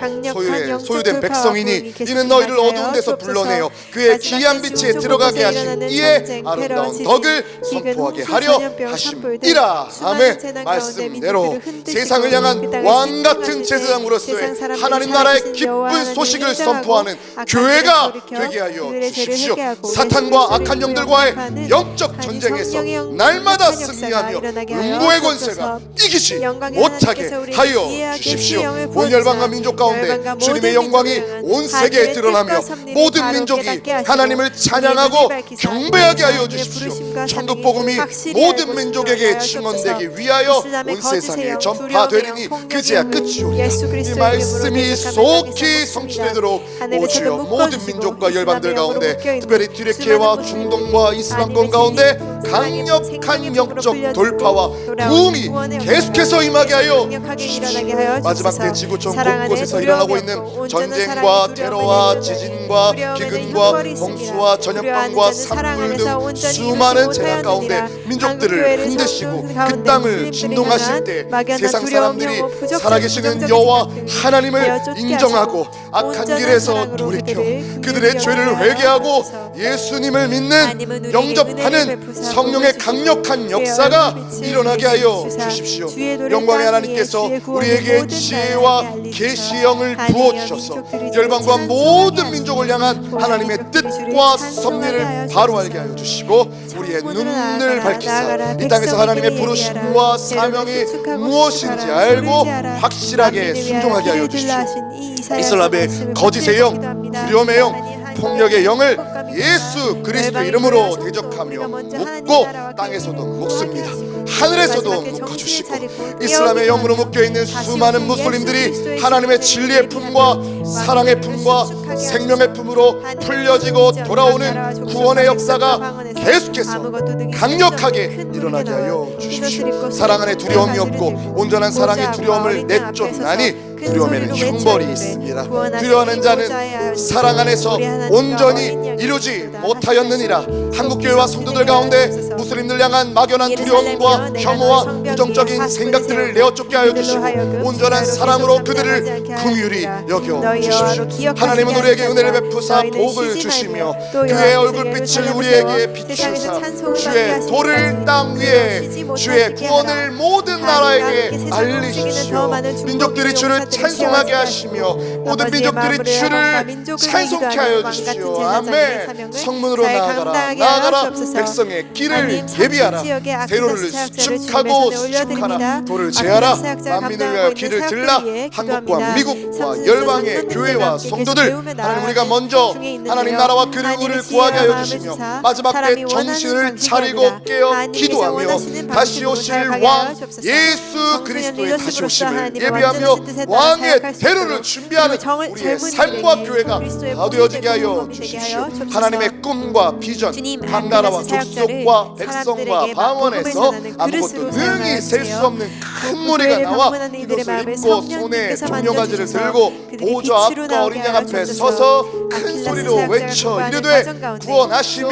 소유된 백성이니 이는 너희를 어두운 데서 불러내어 그의 귀한 빛에 들어가게 하신 이의 아름다운 덕을 선포하게 하려 하심이라. 아멘. 말씀대로 세상을 향한 왕같은 제사장으로서의 하나님 나라의 기쁜 소식을 선포하는 교회가 되게 하여 주십시오. 사탄과 악한 영들과의 영적 전쟁에서 날마다 승리하며 음부의 권세가 이기지 못하게 하여 주십시오. 온 열방과 민족 가운데 주님의 영광이 온 세계에 드러나며 모든 민족이 하나님을 찬양하고 경배하게 하여 주십시오. 천국 복음이 모든 민족에게 증언되기 위하여 온 세상에 전파되리니 그제야 끝이오리라. 이 말씀이 속히 성취되도록 오 주여 모든 민족과 열방들 가운데 특별히 튀르키예와 중동과 이슬람권 가운데 강력한 영적 돌파와 부흥이 계속해서 임하게 하여 주십시오. 마지막 때 지구촌 곳곳에서 일어나고 있는 전쟁과 테러와 지진과 기근과 홍수와 전염병과 산불 등 수많은 재난 가운데 민족들을 흔드시고 그 땅을 진동하실 때 세상 사람들이 살아계시는 여호와 하나님을 인정하고 악한 길에서 돌이켜 그들의 죄를 회개하고 예수님을 믿는 영접하는 성령의 강력한 역사가 일어나게 하여 주십시오. 영광의 하나님께서 우리에게 지혜와 계시의 영을 부어주셔서 열방과 모든 민족을 향한 하나님의 뜻과 섭리를 바로 알게 하여 주시고 우리의 눈을 밝히사 이 땅에서 하나님의 부르심과 사명이 무엇인지 알고 확실하게 순종하게 하여 주십시오. 이슬람의 거짓의 영, 두려움의 영, 폭력의 영을 예수 그리스도 이름으로 대적하며 묶고 땅에서도 묶습니다. 하늘에서도 묶어주시고 이슬람의 영으로 묶여있는 수많은 무슬림들이 하나님의 진리의 품과 사랑의 품과 생명의 품으로 풀려지고 돌아오는 구원의 역사가 계속해서 강력하게 일어나게 하여 주십시오. 사랑 안에 두려움이 없고 온전한 사랑의 두려움을 내쫓나니 두려움에는 형벌이 있습니다. 두려워하는 자는 사랑 안에서 온전히 이루지 못하였느니라. 한국교회와 성도들 가운데 무슬림들 향한 막연한 두려움과 혐오와 부정적인 생각들을 내어쫓게 하여 주시고 온전한 사랑으로 그들을 긍휼히 여겨 주십시오. 하나님은 우리에게 은혜를 베푸사 복을 주시며 그의 얼굴빛을 우리에게 비추사 주의 도를 땅 위에 주의 구원을 모든 나라에게 알리십시오. 민족들이 주를 찬송하게 하시며 모든 민족들이 주를 찬송케 하여 주십시오. 아멘. 성문으로 나아가라. 백성의 길을 예비하라. 대로를 수축하고 수축하라. 돌을 제하라. 만민을 위하여 길을 들라. 한국과 미국과 열방의 교회와 성도들, 하나님 우리가 먼저 하나님 나라와 그 의를 구하게 하여 주시며 마지막 때 정신을 차리고 깨어 기도하며 다시 오실 왕 예수 그리스도의 다시 오심을 예비하며 왕의 대로를 준비하는 우리의 삶과 교회가 다 되어지게 하여 주십시오. 하나님의 꿈과 비전, 각 나라와 족속과 백성과 방언에서 아무것도 능히 셀 수 없는 큰 무리가 나와 이것을 입고 손에 종려가지를 들고 보좌 앞과 어린 양 앞에 서서 큰 소리로 외쳐 이르되 구원하심이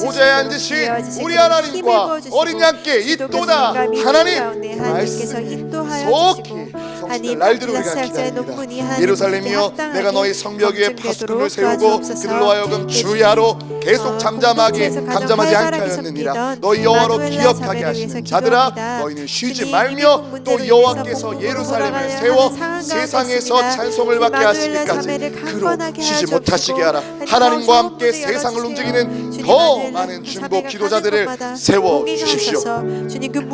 보좌에 앉으신 우리 하나님과 어린 양께 있도다. 하나님 말씀이 속히 성취될 날들을 우리가 기다립니다. 예루살렘이여 내가 너희 성벽 위에 파수꾼을 세우고 그들로 하여금 주야로 계속 잠잠하지 않게 하였느니라. 너희 여호와로 기억하게 하시는 자들아 너희는 쉬지 말며 또 여호와께서 예루살렘을 세워 세상에서 찬송을 받게 하시기까지 그로 쉬지 못하시게 하라. 하나님과 함께 세상을 움직이는 더 많은 중보 기도자들을 세워 주십시오.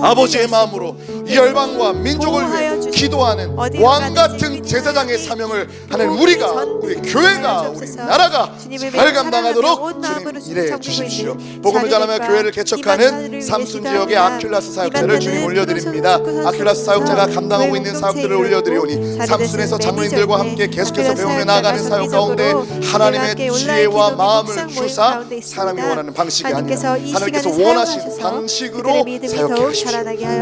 아버지의 마음으로 이 열방과 민족을 위해 기도하는 왕 같은 제사장의 사명을 하는 우리 교회가 우리 나라가 잘 감당하도록 주님 일해 주십시오. 복음을 전하며 교회를 개척하는 삼순 지역의 아킬라스 사역자를 주님 올려드립니다. 아킬라스 사역자가 감당하고 있는 사역들을 올려드리오니 삼순에서 장로님들과 함께 계속해서 배우며 나아가는 사역 가운데 하나님의 지혜와 마음을 주사 사람이 원하는 방식이 아니라 하나님께서 원하시는 방식으로 사역해 하십시오.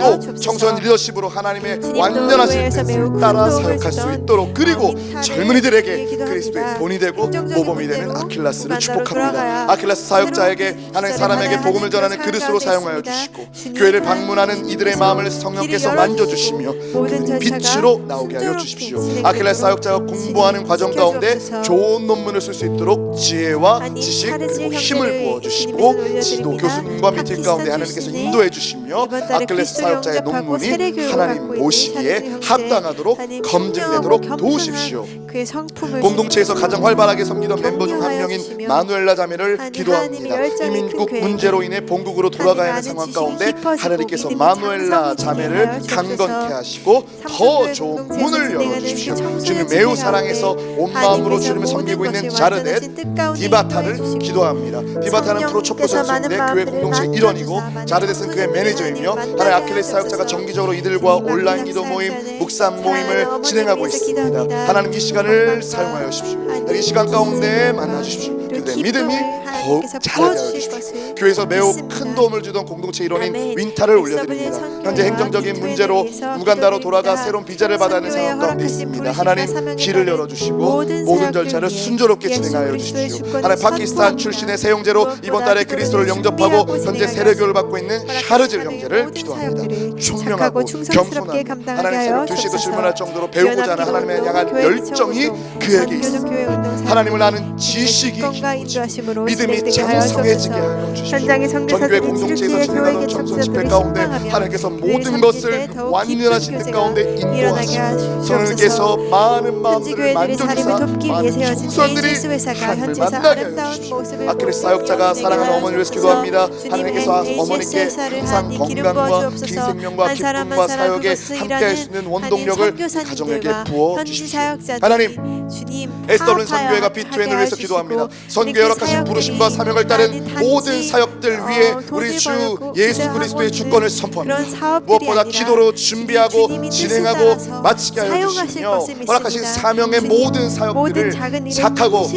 또 청소년 리더십으로 하나님의 완전하신 뜻을 따라 사역할 수 있도록, 그리고 젊은이들에게 그리스도의 본이 되고 모범이 되는 아킬라스를 축복합니다. 아킬라스 사역자에게 하나님 사람에게 복음을 전하는 그릇으로 사용하여 주시고 교회를 방문하는 이들의 마음을 성령께서 만져주시며 그들이 빛으로 나오게 하여 주십시오. 아킬라스 사역자가 공부하는 과정 가운데 좋은 논문을 쓸 수 있도록 지혜와 지식 그리고 힘을 부어주시고 지도 교수님과 미팅 가운데 하나님께서 인도해 주시며 아킬라스 사역자의 논문이 하나님 보시기에 합당하도록 검증되도록 도우십시오. 공동체에서 가장 활발하게 섬기던 멤버 중 한 명인 마누엘라 자매를 기도합니다. 이민국 문제로 인해 본국으로 돌아가야 하는 상황 가운데 하나님께서 마누엘라 자매를 강건케 하시고 더 좋은 문을 열어주십시오. 주님 매우 사랑해서 온 마음으로 주님을 섬기고 있는 자르넷 디바타를 기도합니다. 디바타는 프로초코 선수인데 교회 공동체 일원이고 자르넷은 그의 매니저이며 하나님 아킬레스 사역자가 정기적으로 이들과 온라인 기도 모임, 묵상 모임을 진행하고 있습니다. 하나님 이 시간을 사용하여 주십시오. 이 시간 가운데 만나 주십시오. 그들의 믿음이 더욱 자라게 하여 주십시오. 교회에서 매우 큰 도움을 주던 공동체 일원인 윈타를 올려드립니다. 현재 행정적인 문제로 우간다로 돌아가 새로운 비자를 받아야 하는 상황 가운데 있습니다. 하나님 길을 열어주시고 모든 절차를 순조롭게 진행하여 주십시오. 하나님 파키스탄 출신의 세 형제로 이번 달에 그리스도를 영접하고 현재 세례교를 받고 있는 샤르질 형제를 기도합니다. 총명하고 겸손한 하나님 새벽 2시에도 질문할 정도로 배우고자 하는 하나님의 향한 열정이 그에게 있습니다. 하나님을 아는 지식이 믿음이 장성해지게 하여 주십시오. 전교회 공동체에서 진행하는 청소 집회 가운데 하나님께서 모든 것을 완전하신 뜻 가운데 인도하시고 성령께서 많은 마음들을 만져주사 많은 청소년들이 하나님을 만나게 하여 주십시오. 아킬레스 사역자가 사랑하는 어머니를 위해서 기도합니다. 하나님께서 어머니께 항상 건강과 긴 생명과 기쁨과 사역에 함께할 수 있는 원동력을 가정에게 부어주십시오. 하나님 SW는 선교회가 B2N을 위해서 기도합니다. 선교에 허락하신 부르심과 사명을 따른 모든 사역들 위해 우리 주 예수 그리스도의 주권을 선포합니다. 무엇보다 기도로 준비하고 진행하고 마치게 하여 주시며 허락하신 사명의 모든 사역들을 착하고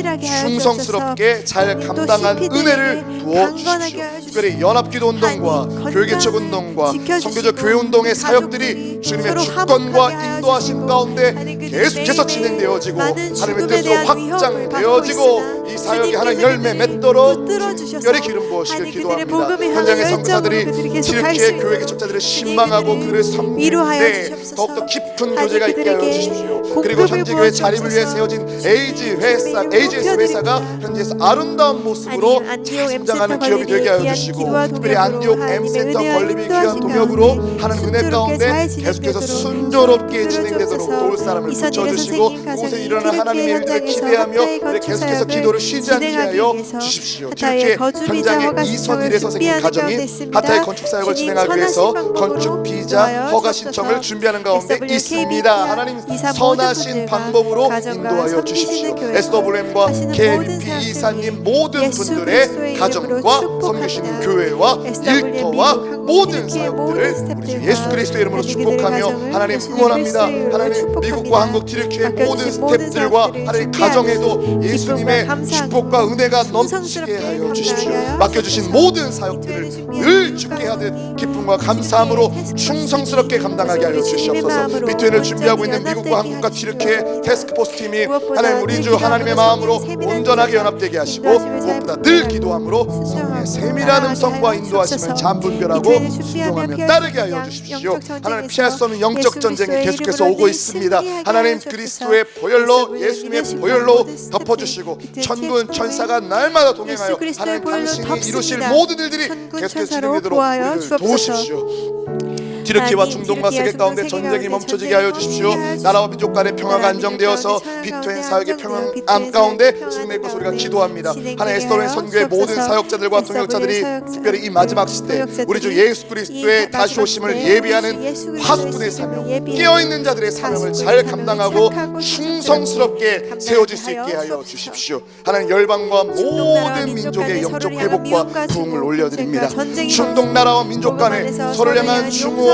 충성스럽게 잘 감당한 은혜를 부어주십시오. 특별히 연합기도 운동과 교회개척 운동과 선교적 교회 운동의 사역들이 주님의 주권과 인도하심 가운데 계속해서 진행되어지고 하나님의 뜻으로 확장되어지고 이 사역이 하나님 열매 맺도록 특별히 기름 부으시길 기도합니다. 복음을 향한 현장의 열정으로 성사들이 그들이 계속 갈수 칠흑교회 있는 교회 개척자들을 신망하고 그들을 그들을 섬길 위로하여 때 주시옵소서. 더욱더 깊은 아니, 교제가 있게 하여 그들에게 주십시오. 그리고 공급을 현지교회 자립을 위해 부어주옵소서. 세워진 AGS 회사가 현지에서 아름다운 모습으로 하나님, 안디옥 잘 성장하는 M센터 기업이 되게 하여 건립을 주시고 위한 특별히 기도와 안디옥 동역으로 M센터 하나님의 건립이 은혜와 귀한 인도하신 동역으로 가운데 하는 은혜 순조롭게 가운데 잘 계속해서 진행되도록 순조롭게 주옵소서. 진행되도록 도울 사람을 이선일의 붙여주시고 선생님 가정이 그곳에 일어나는 튀르키예 하나님의 일들을 현장에서 기대하며 하타의 우리 계속해서 건축사역을 기도를 쉬지 않게 진행하기 하여 위해서 주십시오. 하타의 튀르키예 거주비자 현장의 허가 이선일의 신청을 선생님 준비하는 가정이 가운데 있습니다. 하타의 건축 사역을 주님 진행하기 위해서 선하신 방법으로 건축 비자 인도하여 허가 주옵소서. 신청을 준비하는 가운데 SWKB 있습니다. 하나님 선하신 방법으로 인도하여 주십시오. SWM과 KBP 이사님 모든 분들의 가정과 섬기시는 교회와 일터와 모든 사역들을 우리 주 예수 그리스도의 이름으로 축복하며 하나님 응원합니다. 하나님 미국과 한국 튀르키예 모든 스태프들과 하나님 가정에도 예수님의 축복과 은혜가 넘치게 하여 주십시오. 맡겨주신 모든 사역들을 늘 주께 하듯 기쁨과 감사함으로 충성스럽게 감당하게 하여 주시옵소서. 비트윈을 준비하고 있는 미국과 한국과 튀르키예 태스크포스 팀이 하나님 우리 주 하나님의 마음으로 온전하게 연합되게 하시고 무엇보다 늘 기도함으로 성령의 세밀한 음성과 인도하심을 잠분별하고 순종하며 따르게 하여 주십시오. 하나님 피할 수 없는 영적 전쟁이 계속해서 오고 있습니다. 하나님 그리스도의 보혈로 예수님의 보혈로 덮어주시고 천군 천사가 날마다 동행하여 하나님 당신이 이루실 모든 일들이 계속해서 진행되도록 우리를 도우십시오. 튀르키예와 중동과 세계 가운데 전쟁이 멈춰지게 하여 주십시오. 나라와 민족 간의 평화가 안정되어서 비트윈 사역의 평안함 가운데 승리의 소리가 기도합니다. 하나님 에스더의 선교의 모든 사역자들과 동역자들이 특별히 이 마지막 시대 우리 주 예수 그리스도의 다시 오심을 예비하는 파수꾼의 사명, 깨어있는 자들의 사명을 잘 감당하고 충성스럽게 세워질 수 있게 하여 주십시오. 하나님 열방과 모든 민족의 영적 회복과 부흥을 올려드립니다. 중동 나라와 민족 간에 서로를 향한 중후와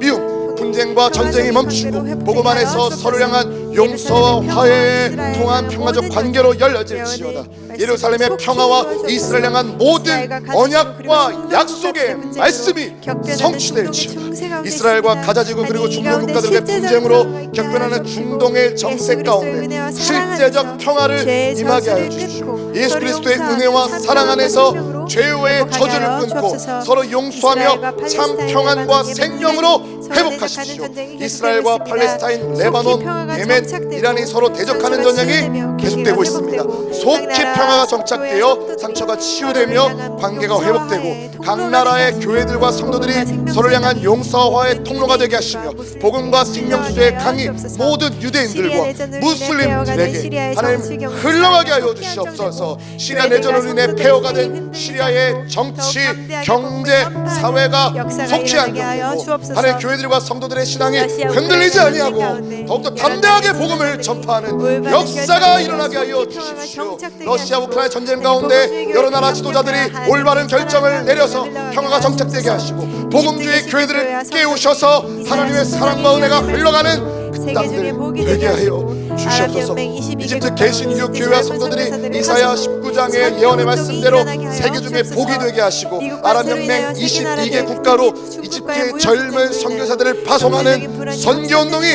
미움, 분쟁과 전쟁이 멈추고 복음 안에서 서로를 향한 용서와 화해의 통한 평화적 관계로 열려질지어다. 예루살렘의 평화와 이스라엘 향한 모든 언약과 약속의 말씀이 성취될지어다. 이스라엘과 가자지구 그리고 중동 국가들의 분쟁으로 격변하는 중동의 정세 가운데 실제적 평화를 임하게 하여 주십시오. 예수 그리스도의 은혜와 사랑 안에서 죄의 저주를 끊고 서로 용서하며 참 평안과 생명으로 회복하십시오. 이스라엘과 팔레스타인, 레바논, 예멘, 이란이 서로 대적하는 전쟁이 계속되고 있습니다. 속히 평화가 정착되어 상처가 치유되며 관계가 회복되고 각 나라의 교회들과 성도들이 서로를 향한 용서와의 통로가 되게 하시며 복음과 생명수의 강이 모든 유대인들과 무슬림들에게 하나님 흘러가게 하여 주시옵소서. 시리아 내전으로 인해 폐허가 된 시리아의 정치, 경제, 사회가 속지 않게 되고 하나님 교회들과 성도들의 신앙이 흔들리지 아니하고 더욱더 담대하게 복음을 전파하는 역사가 일어나게 하여 주십시오. 러시아 우크라이나 전쟁 가운데 여러 나라 지도자들이 올바른 결정을 내려서 평화가 정착되게 하시고 복음주의 교회들을 깨우셔서 하나님의 사랑과 은혜가 흘러가는 그 땅들 되게 하여 주시옵소서. 이집트 개신교 교회와 성도들이 이사야 19장의 예언의 말씀대로 세계 중에 복이 되게 하시고 아랍연맹 22개 국가로 이집트의 젊은 선교사들을 파송하는 선교운동이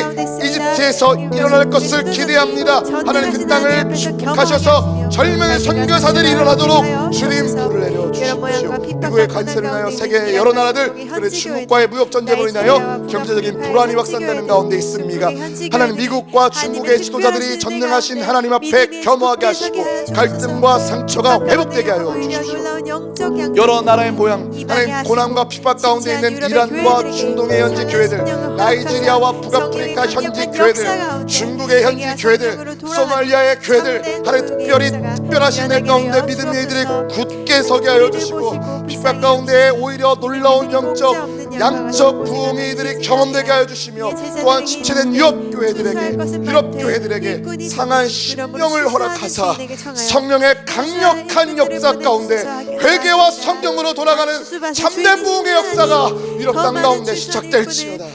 이집트에서 일어날 것을 기대합니다. 하나님 그 땅을 축복하셔서 젊은 선교사들이 일어나도록 주님 불을 내려 주십시오. 미국의 간세를 인하여 세계 여러 나라들 그리고 중국과의 무역 전쟁으로 인하여 경제적인 불안이 확산되는 가운데 있습니다. 하나님 미국과 중국의 지도자들이 전능하신 하나님 앞에 겸허하게 하시고 갈등과 상처가 회복되게 하여 주십시오. 여러 나라의 모양 하나님 고난과 핍박 가운데 있는 이란과 중동의 현지 교회들, 나이지리아와 북아프리카 현지 교회들, 중국의 현지 교회들, 소말리아의 교회들 하나님 특별하신 내 가운데 믿음의 이들이 굳게 서게 하여 주시고 핍박 가운데 오히려 놀라운 영적 양적 부흥의 이들이 경험되게 하여 주시며 또한 침체된 유럽 교회들에게 상한 심령을 허락하사 성령의 강력한 역사 가운데 회개와 성령으로 돌아가는 참된 부흥의 역사가 유럽 땅 가운데 시작될지어다.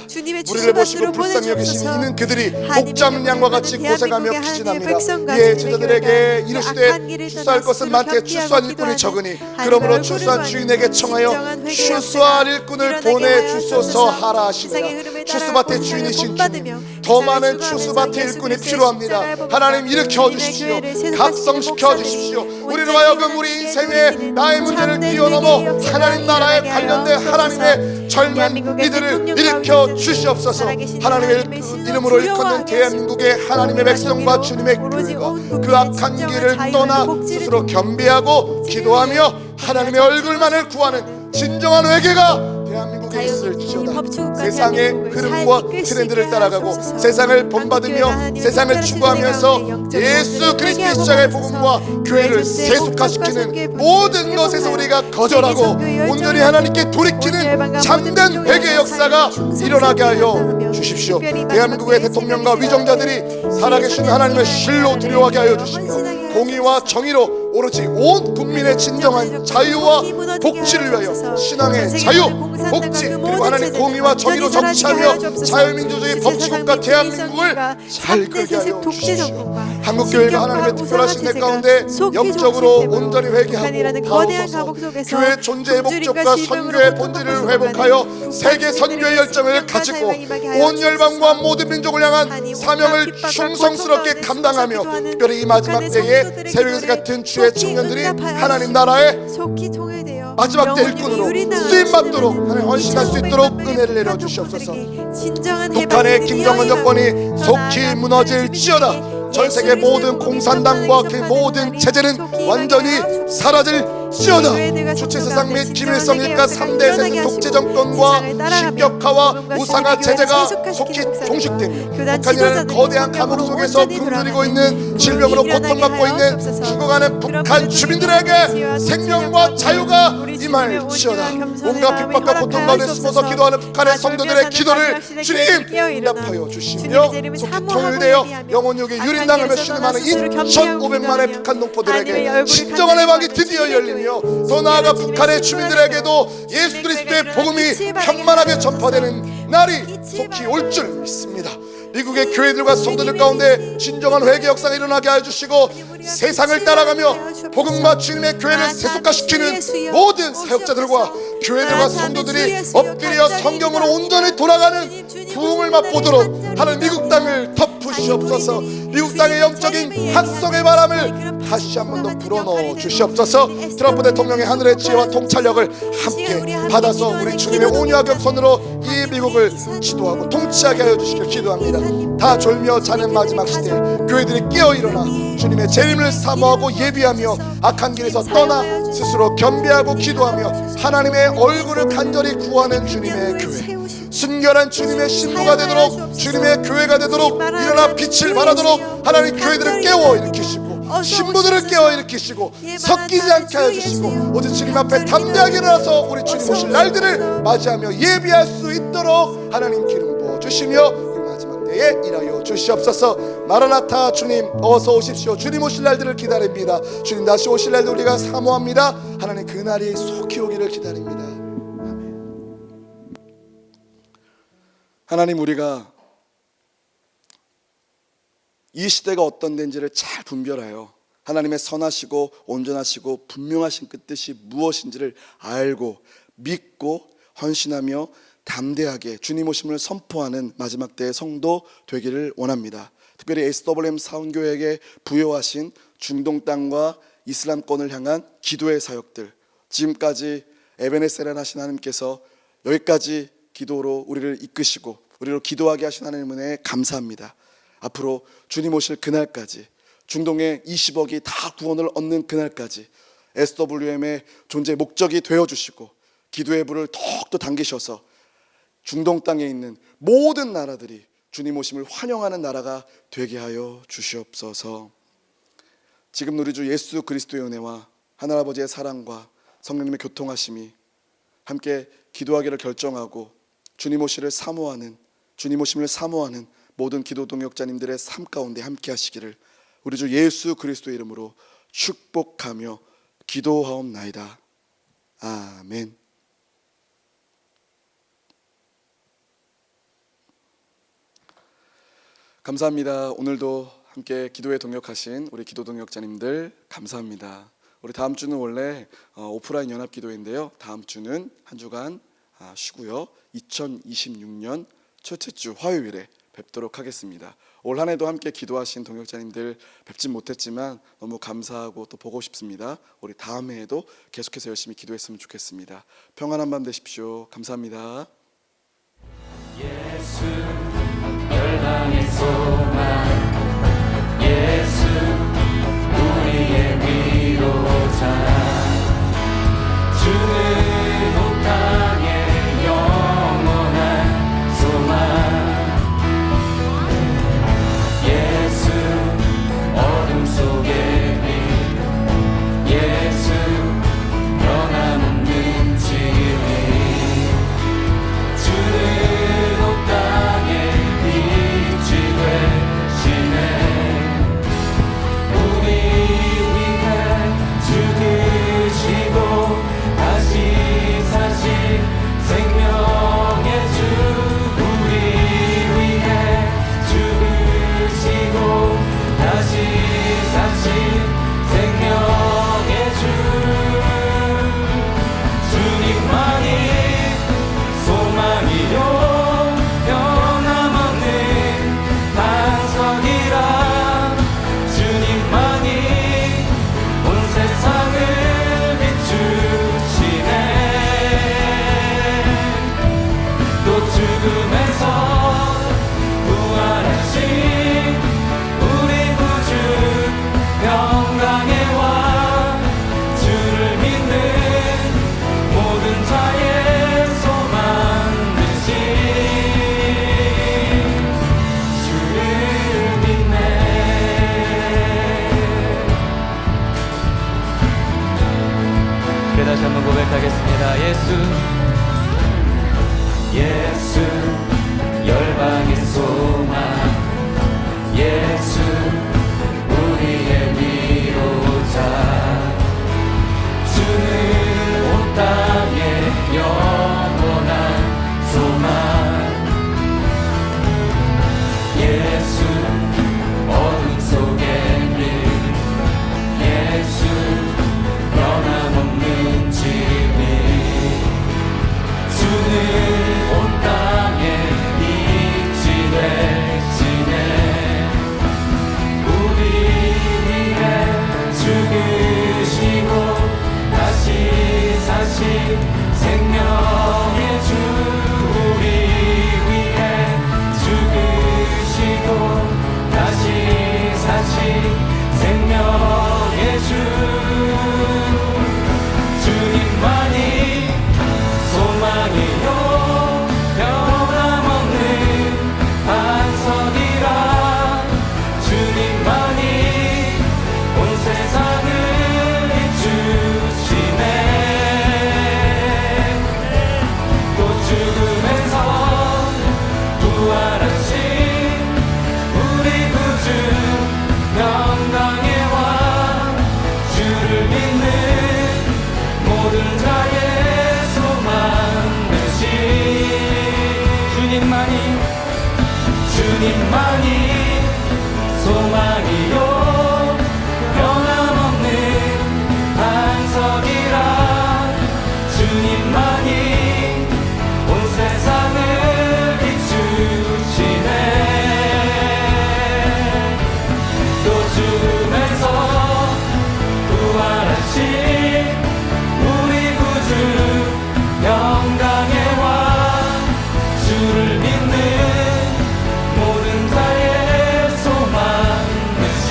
우리를 보시고 불쌍히 여기신 이는 그들이 목 잡는 양과 같이 고생하며 피진합니다. 이에 제자들에게 이르시되 추수할 것은 많되 추수한 일꾼이 적으니 그러므로 추수한 주인에게 청하여 추수할 일꾼을 보내 주소서 하라 하시니라. 추수밭의 주인이신 주님, 더 많은 추수밭의 일꾼이 필요합니다. 하나님 일으켜 주십시오. 각성시켜 주십시오. 우리로 하여금 우리 인생의 나의 문제를 뛰어넘어 하나님 나라에 관련된 하나님의 젊은 이들을 일으켜 주시옵소서. 하나님의 이름으로 일컫는 대한민국의 하나님의 백성과 주님의 교회가 그 악한 길을 떠나 스스로 겸비하고 기도하며 하나님의 얼굴만을 구하는 진정한 회개가 대한민국에 있을지어다. 세상의 흐름과 트렌드를 따라가고 세상을 본받으며 세상을 추구하면서 예수 그리스도의 십자가의 복음과 교회를 세속화시키는 모든 것에서 우리가 거절하고 온전히 하나님께 돌이키는 참된 회개의 역사가 일어나게 하여 주십시오. 대한민국의 대통령과 위정자들이 살아계신 하나님의 실로 두려워하게 하여 주시며 공의와 정의로 오로지 온 국민의 진정한 자유와 복지를 위하여 신앙의 자유, 복지 그리고 하나님 공의와 정의로 정치하며 자유민주주의 법치국가 대한민국을 잘 끌게 하여 주십시오. 한국교회가 하나님의 특별하신 내 가운데 영적으로 온전히 회개하고 다오소서. 교회의 존재의 목적과 선교의 본질을 회복하여 세계 선교의 열정을 가지고 온 열방과 모든 민족을 향한 사명을 충성스럽게 감당하며 특별히 이 마지막 때에 새벽 같은 주의 청년들이 하나님 나라의 마지막 때 일꾼으로 쓰임받도록 하나님 헌신할 수 있도록 은혜를 내려주시옵소서. 북한의 김정은 정권이 속히 무너질지어다. 전 세계 모든 공산당과 그 모든 체제는 완전히 사라질지어다. 주체 세상 및 김일성 일가 3대 세습 독재 정권과 신격화와 우상화 체제가 속히 종식되며 북한이라는 거대한 감옥 속에서 굶주리고 있는 질병으로 고통받고 있는 죽어가는 북한 주민들에게 생명과 자유가 임할지어다. 온갖 핍박과 고통 가운데 숨어서 기도하는 북한의 성도들의 기도를 주님 응답하여 주시며 속히 통일되어 영원유역에 유린당하며 신음하는 2,500만의 북한 농포들에게 진정한 해방이 드디어 열리며 더 나아가 북한의 주민들에게도 예수 그리스도의 복음이 평만하게 전파되는 날이 속히 올 줄 믿습니다. 미국의 교회들과 성도들 가운데 진정한 회개 역사가 일어나게 해주시고 세상을 따라가며 복음과 주님의 교회를 세속화시키는 모든 사역자들과 교회들과 성도들이 엎드려 성경으로 온전히 돌아가는 부흥을 맛보도록 하는 미국 땅을 덮으시옵소서. 미국 땅의 영적인 각성의 바람을 다시 한 번 더 불어넣어 주시옵소서. 트럼프 대통령의 하늘의 지혜와 통찰력을 함께 받아서 우리 주님의 온유와 겸손으로 이 미국을 지도하고 통치하게 하여 주시길 기도합니다. 다 졸며 자는 마지막 시대 교회들이 깨어 일어나 주님의 재림을 사모하고 예비하며 악한 길에서 떠나 스스로 겸비하고 기도하며 하나님의 얼굴을 간절히 구하는 주님의 교회, 순결한 주님의 신부가 되도록 주님의 교회가 되도록 일어나 빛을 발하도록 하나님 교회들을 깨워 일으키시고 신부들을 깨워 일으키시고 섞이지 않게 해주시고 오직 주님 앞에 담대하게 일어나서 우리 주님 오실 날들을 맞이하며 예비할 수 있도록 하나님 기름 부어주시며 이 마지막 때에 일하여 주시옵소서. 마라나타 주님 어서 오십시오. 주님 오실 날들을 기다립니다. 주님 다시 오실 날들 우리가 사모합니다. 하나님 그 날이 속히 오기를 기다립니다. 하나님 우리가 이 시대가 어떤 데인지를 잘 분별하여 하나님의 선하시고 온전하시고 분명하신 그 뜻이 무엇인지를 알고 믿고 헌신하며 담대하게 주님 오심을 선포하는 마지막 때의 성도 되기를 원합니다. 특별히 SWM 사원교회에게 부여하신 중동 땅과 이슬람권을 향한 기도의 사역들, 지금까지 에베네셀을 하신 하나님께서 여기까지 기도로 우리를 이끄시고 우리로 기도하게 하신 하나님 은혜에 감사합니다. 앞으로 주님 오실 그날까지 중동의 20억이 다 구원을 얻는 그날까지 SWM의 존재 목적이 되어주시고 기도의 불을 더욱더 당기셔서 중동 땅에 있는 모든 나라들이 주님 오심을 환영하는 나라가 되게 하여 주시옵소서. 지금 우리 주 예수 그리스도의 은혜와 하늘아버지의 사랑과 성령님의 교통하심이 함께 기도하기를 결정하고 주님 오심을 사모하는 모든 기도 동역자님들의 삶 가운데 함께 하시기를 우리 주 예수 그리스도의 이름으로 축복하며 기도하옵나이다. 아멘. 감사합니다. 오늘도 함께 기도에 동역하신 우리 기도 동역자님들 감사합니다. 우리 다음 주는 원래 오프라인 연합 기도회인데요. 다음 주는 한 주간 쉬고요. 2026년 첫째 주 화요일에 뵙도록 하겠습니다. 올 한 해도 함께 기도하신 동역자님들 뵙진 못했지만 너무 감사하고 또 보고 싶습니다. 우리 다음 해에도 계속해서 열심히 기도했으면 좋겠습니다. 평안한 밤 되십시오. 감사합니다. 예수 열방의 소망, 예수 우리의 위로자, 주는 온 땅의 영원한 소망. 예수 어둠 속의 빛, 예수 변함없는 진리, 주는 온 땅의 빛이 되시네. 우리 위해 죽으시고 다시 사신 생명의 주, 우리 위해 죽으시고 다시 사신 생명의 주, 주님만이 소망이요 변함없는 반석이라, 주님만이 온 세상을 비추시네. 또 죽음에서 부활하신 우리 구주 평강의 왕, 주를 믿는 모든 자의 소망 되신 주를 믿네. 다시 한번 고백하겠습니다. 예수 열방의 소망, 예수 우리의 위로자, 주는 온 땅의 영원한 소망. 예수 어둠 속의 빛, 예수 변함없는 진리, 주는 온 땅의 빛이 되시네. 우리 위해 죽으시고 다시 사신 생명의 주, 우리 위해 죽으시고 다시 사신 생명의 주, 주님만이 소망이요 변함없는 반석이라, 주님만이 온 세상을 비추시네. 또 죽음에서 부활하신 우리 구주 평강의 왕, 주를 믿는 모든 자의 소망 되신 주님만이 소망이요 변함없는 반석이라, 주님만이 온 세상을 비추시네. 또 죽음에서 부활하신 우리 구주 평강의 왕, 주를 믿는 모든 자의 소망 되신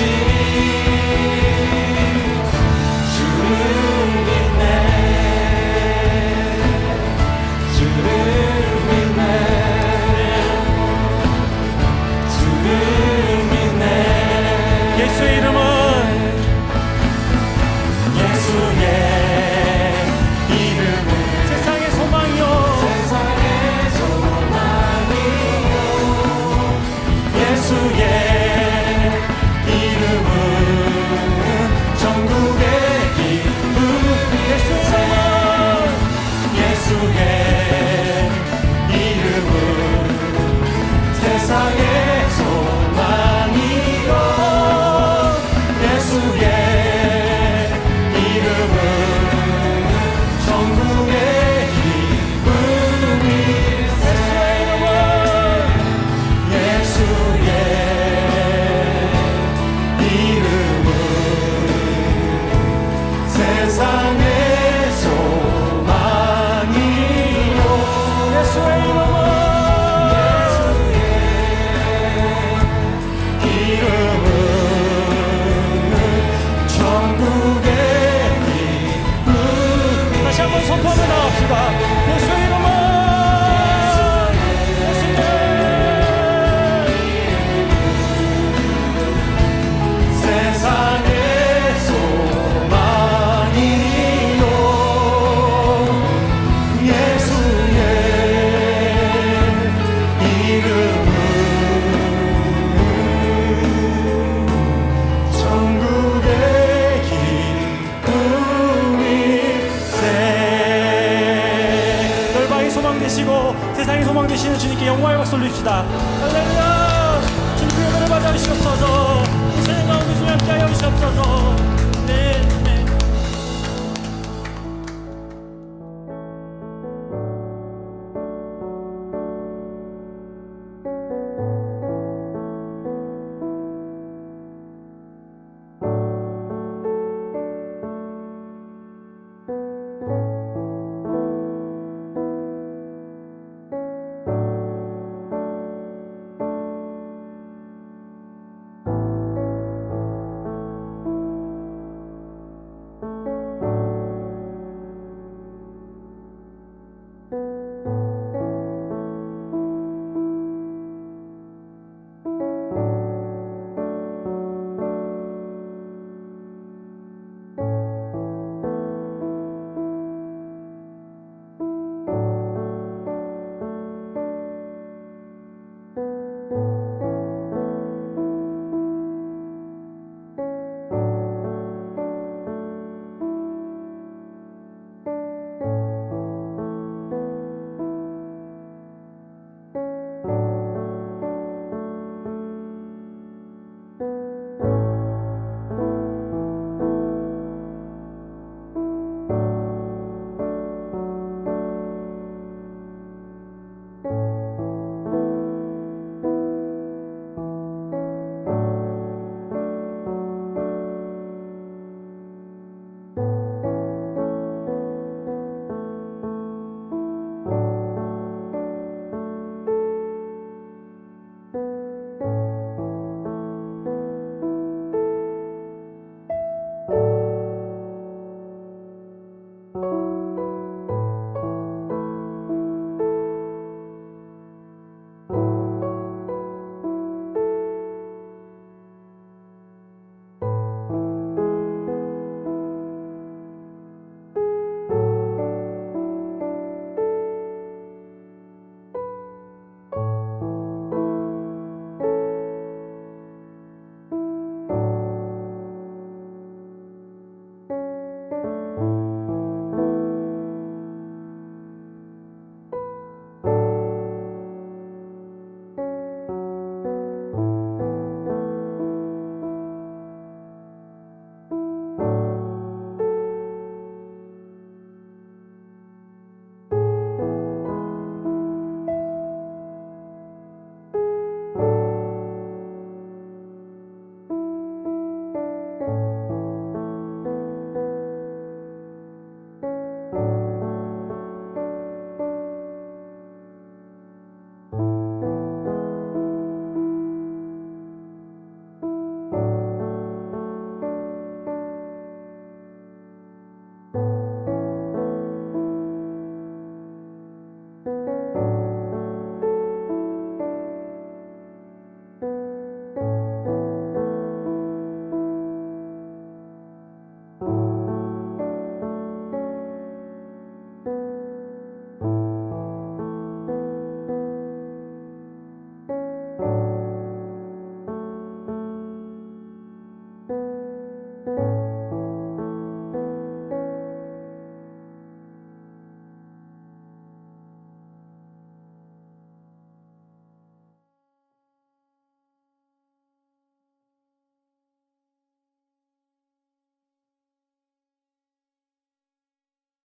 주를 믿네. 주를 믿네. 주를 믿네. 예수의 이름은, 예수의 이름은 세상의 소망이요, 세상의 소망이요. 예수의 이름은 전국의 기쁨, 예수의 이름은 세상의 소망이요. 예수의 이름은 전국의 기쁨이, 예수의 이름은 소망 되시고 세상의 소망 되시는 주님께 영광의 박수 올립시다. 할렐루야. 주님 은혜를 받아 주시옵소서. 이 세상 가운데 주님 함께하여 주시옵소서. 네, 네.